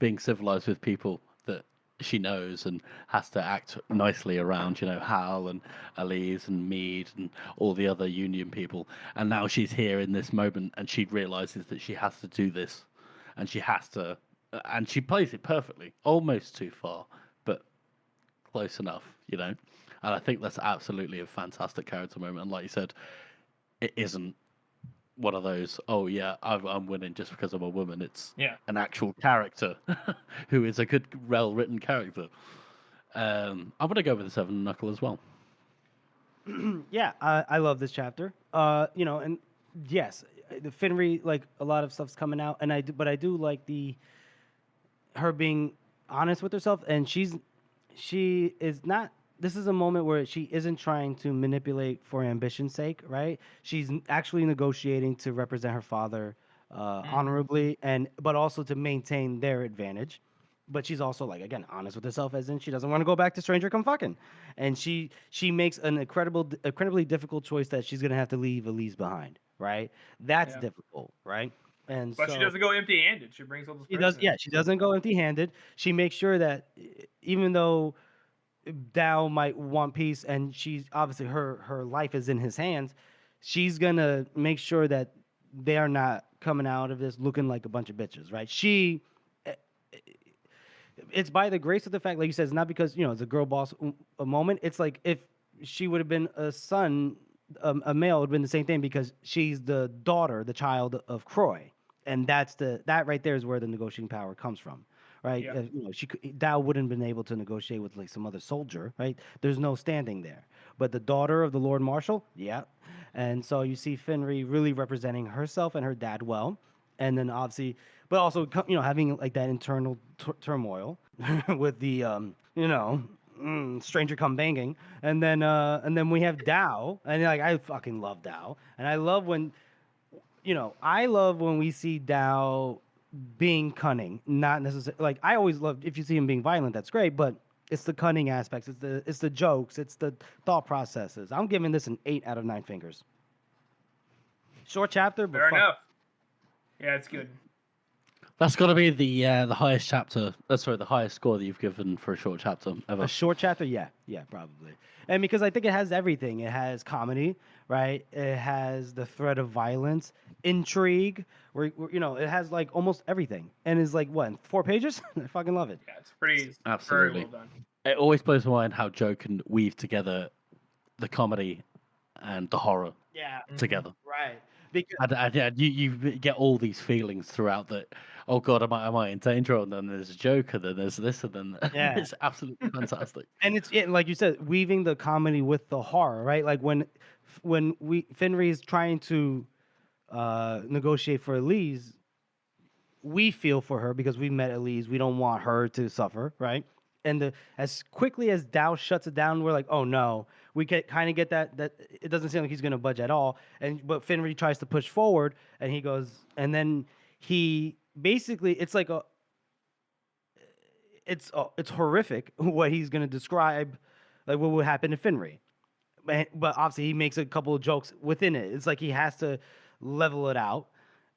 with people that she knows and has to act nicely around, Hal and Elise and Meade and all the other Union people. And now she's here in this moment and she realizes that she has to do this and she plays it perfectly, almost too far, but close enough, And I think that's absolutely a fantastic character moment. And like you said, it isn't one of those, oh yeah, I'm winning just because I'm a woman. It's an actual character who is a good, well-written character. I'm going to go with the 7 knuckle as well. Yeah, I love this chapter. And yes, the Finri, like a lot of stuff's coming out, and I do like her being honest with herself, and she is not. This is a moment where she isn't trying to manipulate for ambition's sake, right? She's actually negotiating to represent her father honorably, but also to maintain their advantage. But she's also, like, again, honest with herself, as in she doesn't want to go back to Stranger Come Fucking. And she makes an incredibly difficult choice that she's gonna have to leave Elise behind, right? That's difficult, right? But she doesn't go empty-handed. She brings all this. She doesn't go empty-handed. She makes sure that even though Dow might want peace, and she's obviously her life is in his hands, she's gonna make sure that they are not coming out of this looking like a bunch of bitches, right? It's by the grace of the fact, like you said, it's not because it's a girl boss a moment. It's like if she would have been a son, a male, it would have been the same thing because she's the daughter, the child of Croy, and that right there is where the negotiating power comes from. Right, Dow wouldn't have been able to negotiate with like some other soldier, right? There's no standing there. But the daughter of the Lord Marshal, and so you see Finri really representing herself and her dad well, and then obviously, but also having like that internal turmoil with the stranger come banging, and then we have Dow, and like I fucking love Dow, and I love when we see Dow being cunning, not necessarily like I always love if you see him being violent, that's great, but it's the cunning aspects, it's the jokes, it's the thought processes. I'm giving this an 8 out of 9 fingers. Short chapter, but fair enough. Yeah, it's good. That's got to be the highest chapter. The highest score that you've given for a short chapter ever. A short chapter, yeah, probably. And because I think it has everything. It has comedy, right? It has the threat of violence, intrigue. Where it has like almost everything, and is like what 4 pages? I fucking love it. Yeah, it's pretty absolutely very well done. It always blows my mind how Joe can weave together the comedy and the horror together. Right. Because you get all these feelings throughout that. Oh God, am I in danger? And then there's a joke, and then there's this, and then it's absolutely fantastic. And it's like you said, weaving the comedy with the horror, right? Like when Finri is trying to negotiate for Elise, we feel for her because we met Elise. We don't want her to suffer, right? And as quickly as Dow shuts it down, we're like, oh no, we kind of get that it doesn't seem like he's going to budge at all. But Finry tries to push forward, and he goes, and then he basically, it's like it's horrific what he's going to describe, like what would happen to Finry. But obviously he makes a couple of jokes within it. It's like he has to level it out.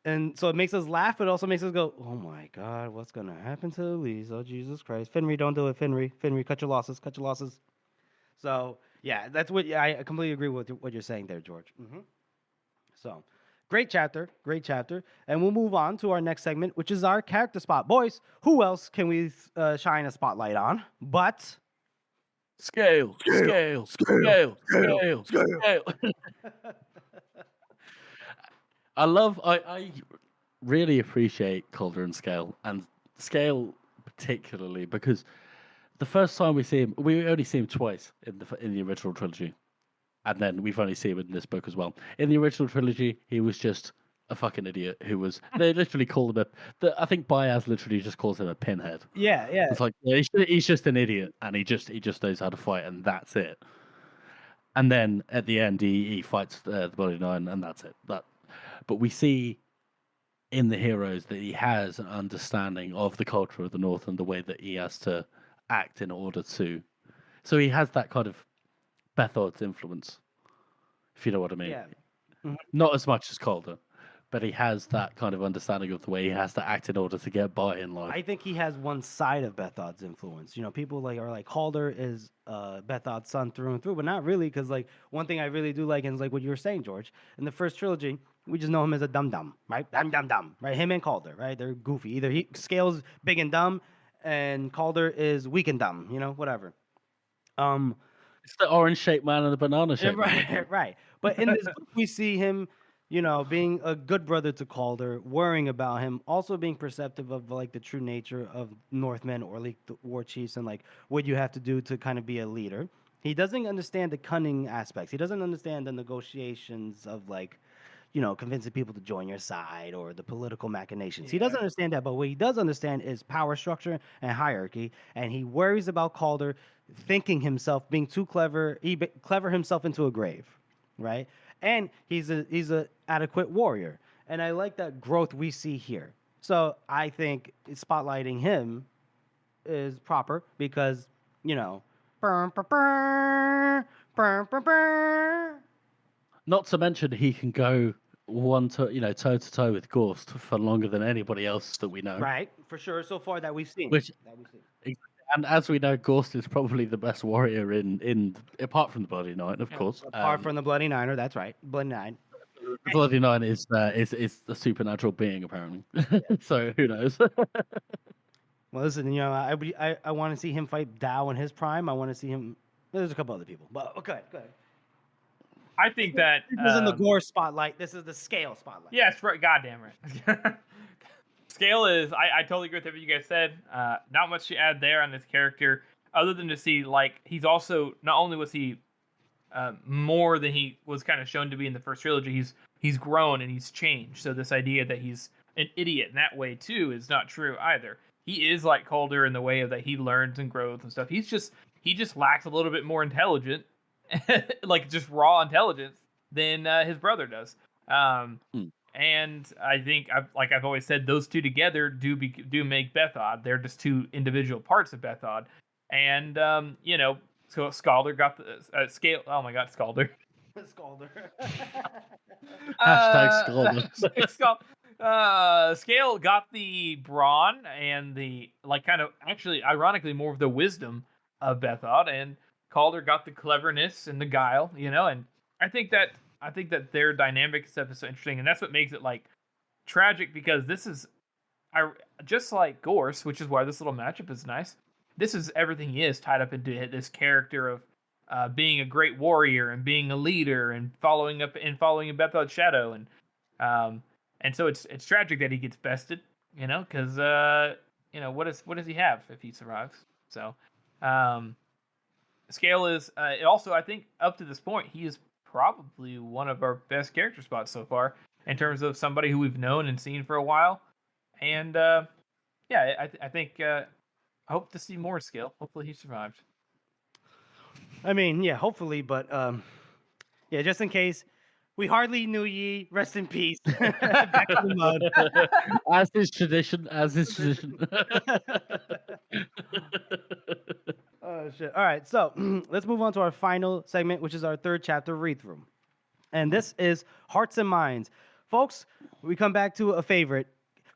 And so it makes us laugh, but it also makes us go, oh my God, what's going to happen to Elise? Oh, Jesus Christ. Finry, don't do it, Finry. Finry, cut your losses, cut your losses. So, yeah, that's what I completely agree with what you're saying there, George. So, great chapter. And we'll move on to our next segment, which is our character spot. Boys, who else can we shine a spotlight on but... Scale. I really appreciate Calder and Scale, and Scale particularly, because the first time we see him, we only see him twice in the original trilogy, and then we've only seen him in this book as well. In the original trilogy, he was just a fucking idiot who was. They literally called him I think Baez literally just calls him a pinhead. Yeah. It's like he's just an idiot, and he just knows how to fight, and that's it. And then at the end, he fights the Bloody Nine, and that's it. But we see in the heroes that he has an understanding of the culture of the North and the way that he has to act in order to. So he has that kind of Bethod's influence, if you know what I mean. Yeah. Not as much as Calder, but he has that kind of understanding of the way he has to act in order to get by in life. I think he has one side of Bethod's influence. You know, people are like Calder is Bethod's son through and through, but not really, because like one thing I really do like is like what you were saying, George. In the first trilogy, we just know him as a dum-dum, right? Dum-dum-dum, right? Him and Calder, right? They're goofy. Either Scale's big and dumb, and Calder is weak and dumb, whatever. It's the orange-shaped man and the banana-shaped man. Right. But in this book, we see him, being a good brother to Calder, worrying about him, also being perceptive of like the true nature of Northmen or like the war chiefs and like what you have to do to kind of be a leader. He doesn't understand the cunning aspects. He doesn't understand the negotiations of like, convincing people to join your side or the political machinations. Yeah. He doesn't understand that, but what he does understand is power structure and hierarchy, and he worries about Calder thinking himself being too clever. Clever himself into a grave, right? And he's a adequate warrior, and I like that growth we see here. So I think spotlighting him is proper because Not to mention he can go toe to toe with Gorst for longer than anybody else that we know. Right, for sure. So far that we've seen. And as we know, Gorst is probably the best warrior in apart from the Bloody Nine, of course. Apart from the Bloody Niner, that's right, Bloody Nine. The Bloody Nine is a supernatural being apparently. Yeah. So who knows? Well, listen, I want to see him fight Dow in his prime. I want to see him. There's a couple other people, but okay, go ahead. I think that this isn't the Gore spotlight. This is the Scale spotlight. Yes, right. Goddamn right. Scale is. I totally agree with everything you guys said. Not much to add there on this character, other than to see like he's also not only was he more than he was kind of shown to be in the first trilogy. He's grown and he's changed. So this idea that he's an idiot in that way too is not true either. He is like Calder in the way of that he learns and grows and stuff. He just lacks a little bit more intelligence. Like just raw intelligence than his brother does, and I think I've always said those two together do make Bethod. They're just two individual parts of Bethod, and so Scalder got the Scale. Oh my God, Scalder. Scalder. Scalder. Scale got the brawn and the kind of actually ironically more of the wisdom of Bethod, and Calder got the cleverness and the guile, and I think that their dynamic stuff is so interesting, and that's what makes it like tragic because this is, just like Gorse, which is why this little matchup is nice. This is everything he is tied up into this character of being a great warrior and being a leader and following in Bethod's shadow, and so it's tragic that he gets bested, because what does he have if he survives? So. Scale is also, I think, up to this point, he is probably one of our best character spots so far in terms of somebody who we've known and seen for a while. And I think I hope to see more skill. Hopefully he survived. I mean, yeah, hopefully, but yeah, just in case. We hardly knew ye. Rest in peace. Back to the mud. As is tradition. Oh shit! All right, so let's move on to our final segment, which is our third chapter read through, and this is Hearts and Minds, folks. We come back to a favorite,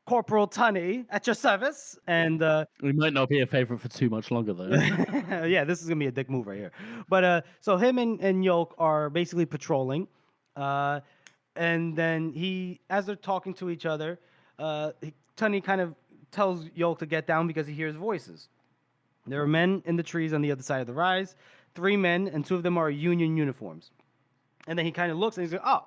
Corporal Tunney at your service, and We might not be a favorite for too much longer, though. yeah, this is gonna be a dick move right here. But so him and Yoke are basically patrolling, and then as they're talking to each other, Tunney kind of tells Yoke to get down because he hears voices. There are men in the trees on the other side of the rise, 3 men, and 2 of them are Union uniforms. And then he kind of looks and he's like, oh,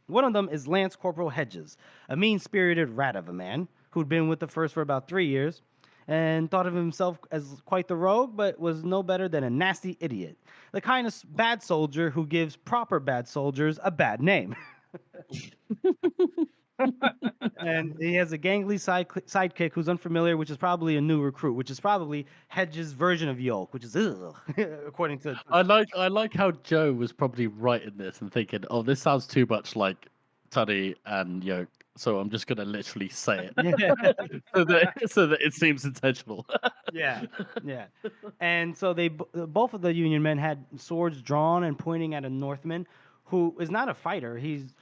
one of them is Lance Corporal Hedges, a mean-spirited rat of a man who'd been with the First for about 3 years and thought of himself as quite the rogue, but was no better than a nasty idiot. The kind of bad soldier who gives proper bad soldiers a bad name. And he has a gangly sidekick who's unfamiliar, which is probably a new recruit, which is probably Hedges' version of Yoke, which is ugh, according to. I like how Joe was probably writing this and thinking, "Oh, this sounds too much like Tunney and Yoke," so I'm just gonna literally say it so that it seems intentional. Yeah. And so both of the Union men had swords drawn and pointing at a Northman who is not a fighter. He's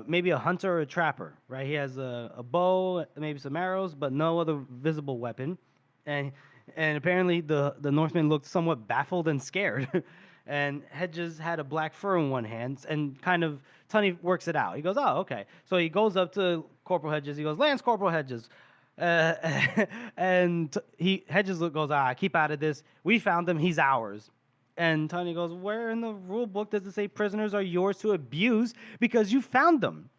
maybe a hunter or a trapper, right? He has a bow, maybe some arrows, but no other visible weapon. And apparently the Northman looked somewhat baffled and scared. And Hedges had a black fur in one hand, and kind of Tunney works it out. He goes, "Oh, okay." So he goes up to Corporal Hedges. He goes, "Lance Corporal Hedges." And Hedges goes, "Keep out of this. We found him. He's ours." And Tunney goes, "Where in the rule book does it say prisoners are yours to abuse because you found them?"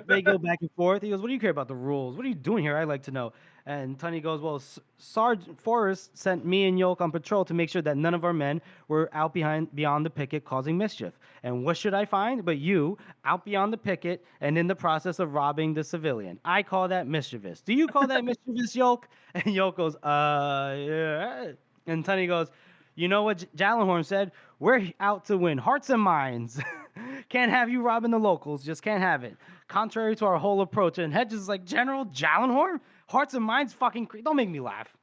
They go back and forth. He goes, "What do you care about the rules? What are you doing here? I'd like to know." And Tunney goes, "Well, Sergeant Forrest sent me and Yoke on patrol to make sure that none of our men were out beyond the picket causing mischief. And what should I find but you out beyond the picket and in the process of robbing the civilian? I call that mischievous. Do you call that mischievous, Yoke?" And Yoke goes, yeah. And Tunney goes, "You know what Jallenhorn said? We're out to win hearts and minds. Can't have you robbing the locals. Just can't have it. Contrary to our whole approach." And Hedges is like, "General Jallenhorn? Hearts and minds fucking don't make me laugh."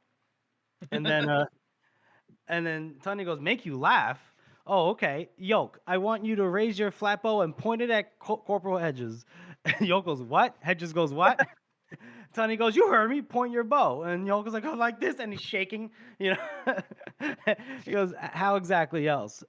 And then Tunney goes, "Make you laugh? Oh, okay. Yoke, I want you to raise your flat bow and point it at Corporal Hedges." And Yoke goes, "What?" Hedges goes, "What?" Tunney goes, "You heard me. Point your bow." And Yoke is like, "Oh, like this," and he's shaking. He goes, "How exactly else?"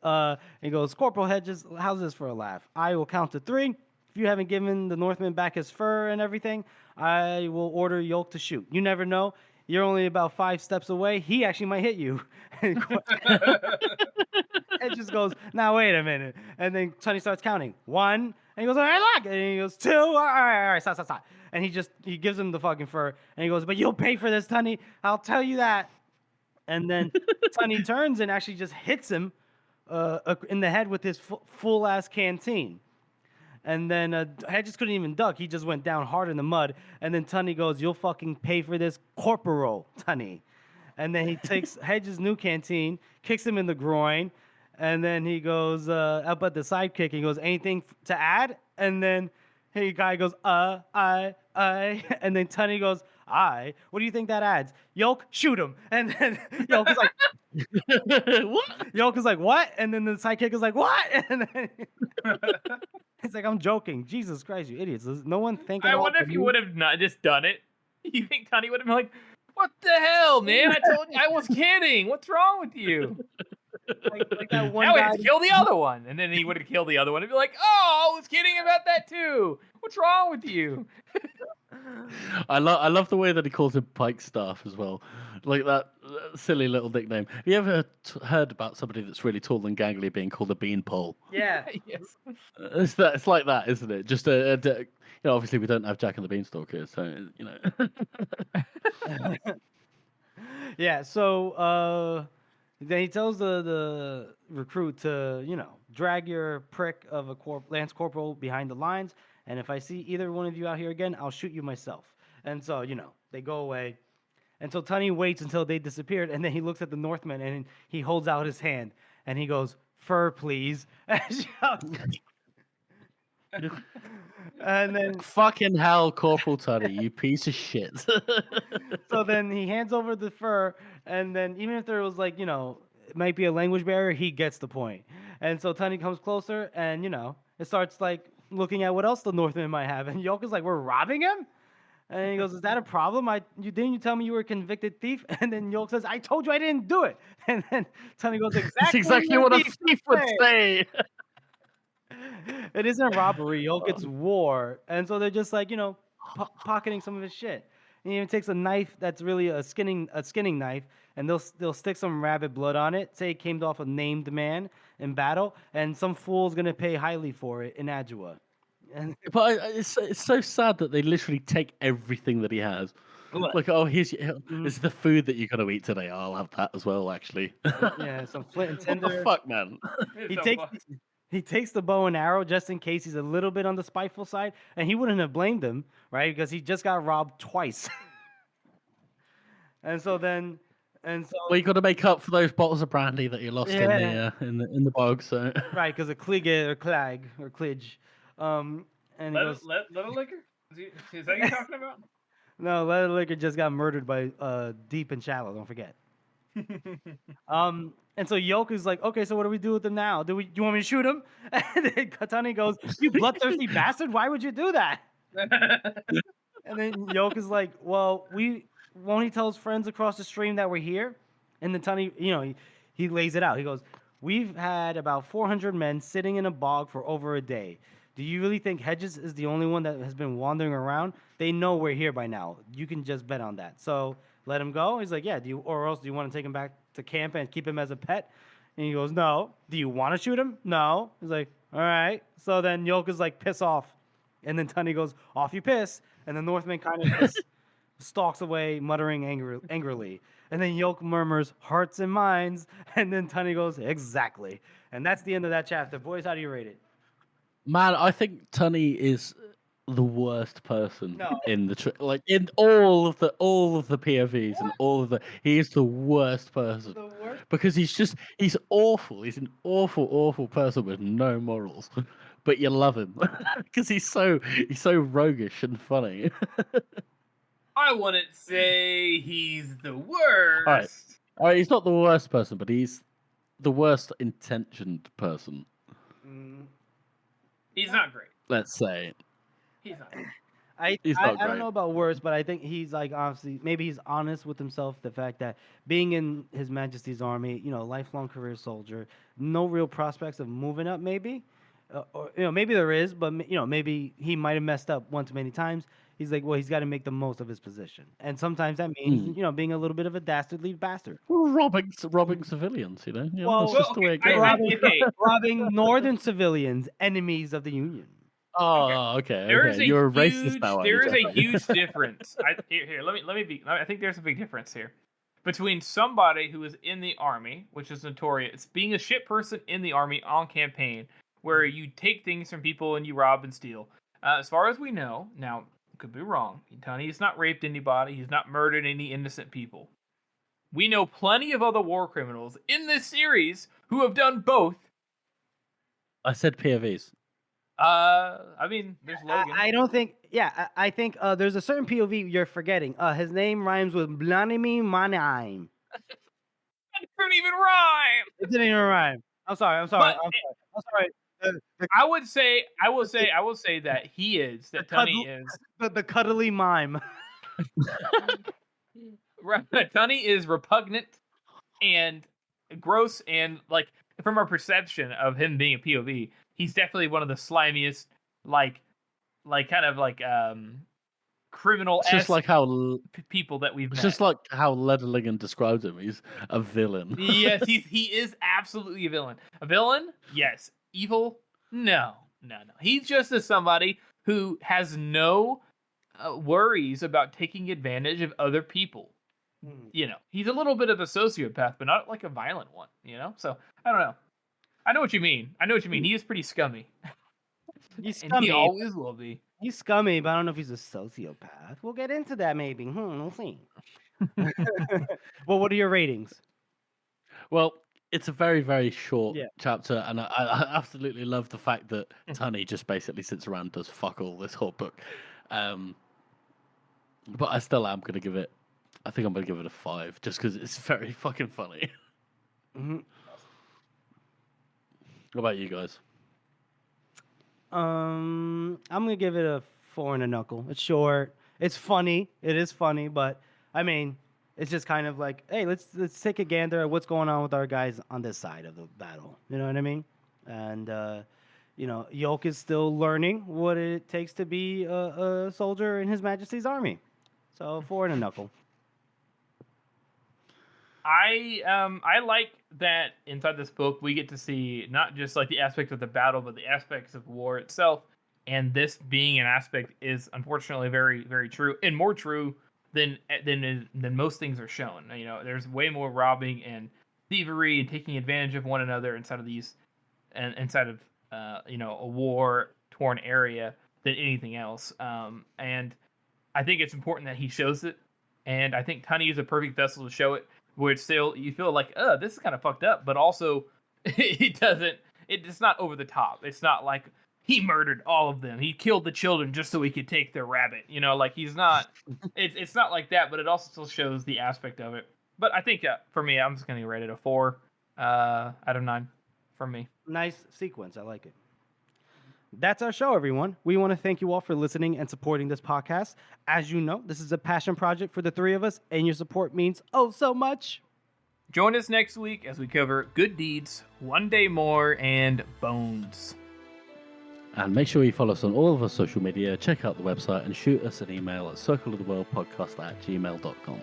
He goes, "Corporal Hedges, how's this for a laugh? I will count to 3. If you haven't given the Northman back his fur and everything, I will order Yoke to shoot. You never know. You're only about 5 steps away. He actually might hit you." And Hedges goes, "Now wait a minute." And then Tunney starts counting. 1. And he goes, "All right, look." And he goes, 2. All right, stop. And he gives him the fucking fur. And he goes, "But you'll pay for this, Tunney. I'll tell you that." And then Tunney turns and actually just hits him in the head with his full-ass canteen. And then Hedges couldn't even duck. He just went down hard in the mud. And then Tunney goes, "You'll fucking pay for this, Corporal Tunney." And then he takes Hedges' new canteen, kicks him in the groin. And then he goes up at the sidekick. He goes, "Anything to add?" And then the guy goes, I. And then Tunney goes, "I? What do you think that adds? Yoke, shoot him." And then Yoke is like, What? Yoke is like, "What?" And then the sidekick is like, "What?" And then it's like, "I'm joking. Jesus Christ, you idiots. Does no one think I wonder if he would have not just done it. You think Tunney would have been like, "What the hell, man? I told you I was kidding. What's wrong with you?" like that one Now we guy. have to kill the other one. And then he would have killed the other one and be like, "Oh, I was kidding about that too. What's wrong with you?" I love the way that he calls him Pike Staff as well, like that silly little nickname. Have you ever heard about somebody that's really tall and gangly being called a beanpole? Yeah. Yes. It's like that, isn't it? Just obviously we don't have Jack and the Beanstalk here, so Yeah, so then he tells the recruit to, drag your prick of a Lance Corporal behind the lines, and if I see either one of you out here again, I'll shoot you myself. And so, they go away. And so Tunney waits until they disappeared, and then he looks at the Northman and he holds out his hand and he goes, "Fur, please." And then Fucking hell, Corporal Tunney, you piece of shit. so then he hands over the fur, and then even if there was like, it might be a language barrier, he gets the point. And so Tunney comes closer, and it starts like looking at what else the Northman might have, and Yoke is like, "We're robbing him?" And he goes, "Is that a problem? Didn't you tell me you were a convicted thief?" And then Yoke says, "I told you I didn't do it." And then Tunney goes, That's exactly what a thief would say. It isn't robbery, Yoke. It's war. And so they're just like, pocketing some of his shit. And he even takes a knife that's really a skinning knife, and they'll stick some rabbit blood on it. Say it came off a named man in battle, and some fool's gonna pay highly for it in Adjua. And But it's so sad that they literally take everything that he has. Like, oh, this is the food that you're gonna eat today. I'll have that as well, actually. yeah, some flint and What tinder. the fuck, man? He takes the bow and arrow just in case he's a little bit on the spiteful side, and he wouldn't have blamed him, right? Because he just got robbed twice. Well, you got to make up for those bottles of brandy that you lost in the bog. So right, because of Cligge or Clag or Klidge. And he goes, Little Liquor? Is that what you're talking about? No, Little Liquor just got murdered by Deep and Shallow. Don't forget. And so Yoke is like, "Okay, so what do we do with him now? Do you want me to shoot him?" And then Tunney goes, "You bloodthirsty bastard! Why would you do that?" And then Yoke is like, "Well, won't he tell his friends across the stream that we're here?" And then Tunney, he lays it out. He goes, "We've had about 400 men sitting in a bog for over a day. Do you really think Hedges is the only one that has been wandering around? They know we're here by now. You can just bet on that. So let him go." He's like, "Yeah, or else do you want to take him back to camp and keep him as a pet?" And he goes, "No." "Do you want to shoot him?" "No." He's like, "All right." So then Yoke is like, "Piss off." And then Tunney goes, "Off you piss." And the Northman kind of just stalks away, muttering angrily. And then Yoke murmurs, "Hearts and minds." And then Tunney goes, "Exactly." And that's the end of that chapter. Boys, how do you rate it? Man, I think Tunney is the worst person in the in all of the POVs and he is the worst person. The worst? Because he's awful. He's an awful person with no morals. But you love him because he's so roguish and funny. I wouldn't say he's the worst. All right, he's not the worst person, but he's the worst intentioned person. He's not great. Let's say. He's not great. I don't know about worse, but I think he's like, honestly, maybe he's honest with himself. The fact that being in His Majesty's Army, lifelong career soldier, no real prospects of moving up, maybe. Or maybe there is, but maybe he might have messed up one too many times. He's like, well, he's got to make the most of his position, and sometimes that means being a little bit of a dastardly bastard. Well, robbing civilians, Well, that's just the way it goes. Robbing northern civilians, enemies of the Union. Oh, okay. You're a racist now. There is a huge difference. Here, let me be. I think there's a big difference here between somebody who is in the army, which is notorious, being a shit person in the army on campaign, where you take things from people and you rob and steal. As far as we know, now could be wrong. Tunney has not raped anybody. He's not murdered any innocent people. We know plenty of other war criminals in this series who have done both. I said POVs. I mean, there's Logan. I don't think. Yeah, I think there's a certain POV you're forgetting. His name rhymes with Blanimi Manaim. It didn't even rhyme. It didn't even rhyme. I'm sorry. I'm sorry. I will say that he is, that Tunney is. The cuddly mime. Tunney is repugnant and gross, and like from our perception of him being a POV, he's definitely one of the slimiest, criminal. It's just like how people that we've met. It's just like how Lederlingen describes him. He's a villain. Yes, he is absolutely a villain. A villain? Yes. Evil? No. He's just somebody who has no worries about taking advantage of other people. He's a little bit of a sociopath, but not like a violent one. So I don't know. I know what you mean. He is pretty scummy. He's scummy. And he always will be. He's scummy, but I don't know if he's a sociopath. We'll get into that maybe. We'll see. Well, what are your ratings? Well, it's a very, very short Yeah. chapter, and I absolutely love the fact that Tunny just basically sits around and does fuck all this whole book. But I still am going to give it, I think I'm going to give it a 5, just because it's very fucking funny. Mhm. What about you guys? I'm gonna give it a 4 and a knuckle. It's short. It's funny. It is funny, but I mean, it's just kind of like, hey, let's take a gander at what's going on with our guys on this side of the battle. You know what I mean? And Yolk is still learning what it takes to be a soldier in His Majesty's army. So 4 and a knuckle. I like that inside this book we get to see not just like the aspect of the battle, but the aspects of war itself. And this being an aspect is unfortunately very, very true, and more true than most things are shown. You know, there's way more robbing and thievery and taking advantage of one another inside of these, and inside of a war torn area than anything else. And I think it's important that he shows it, and I think Tunny is a perfect vessel to show it. Where it's still you feel like, this is kind of fucked up, but also it's not over the top. It's not like he murdered all of them. He killed the children just so he could take their rabbit. You know, like he's not. It's not like that, but it also still shows the aspect of it. But I think for me, I'm just gonna rate it a 4 out of 9 from me. Nice sequence. I like it. That's our show, everyone. We want to thank you all for listening and supporting this podcast. As you know, this is a passion project for the three of us, and your support means oh so much. Join us next week as we cover Good Deeds, One Day More, and Bones. And make sure you follow us on all of our social media, check out the website, and shoot us an email at circleoftheworldpodcast@gmail.com.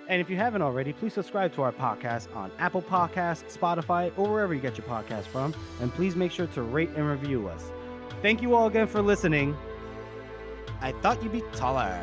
And if you haven't already, please subscribe to our podcast on Apple Podcasts, Spotify, or wherever you get your podcast from. And please make sure to rate and review us. Thank you all again for listening. I thought you'd be taller.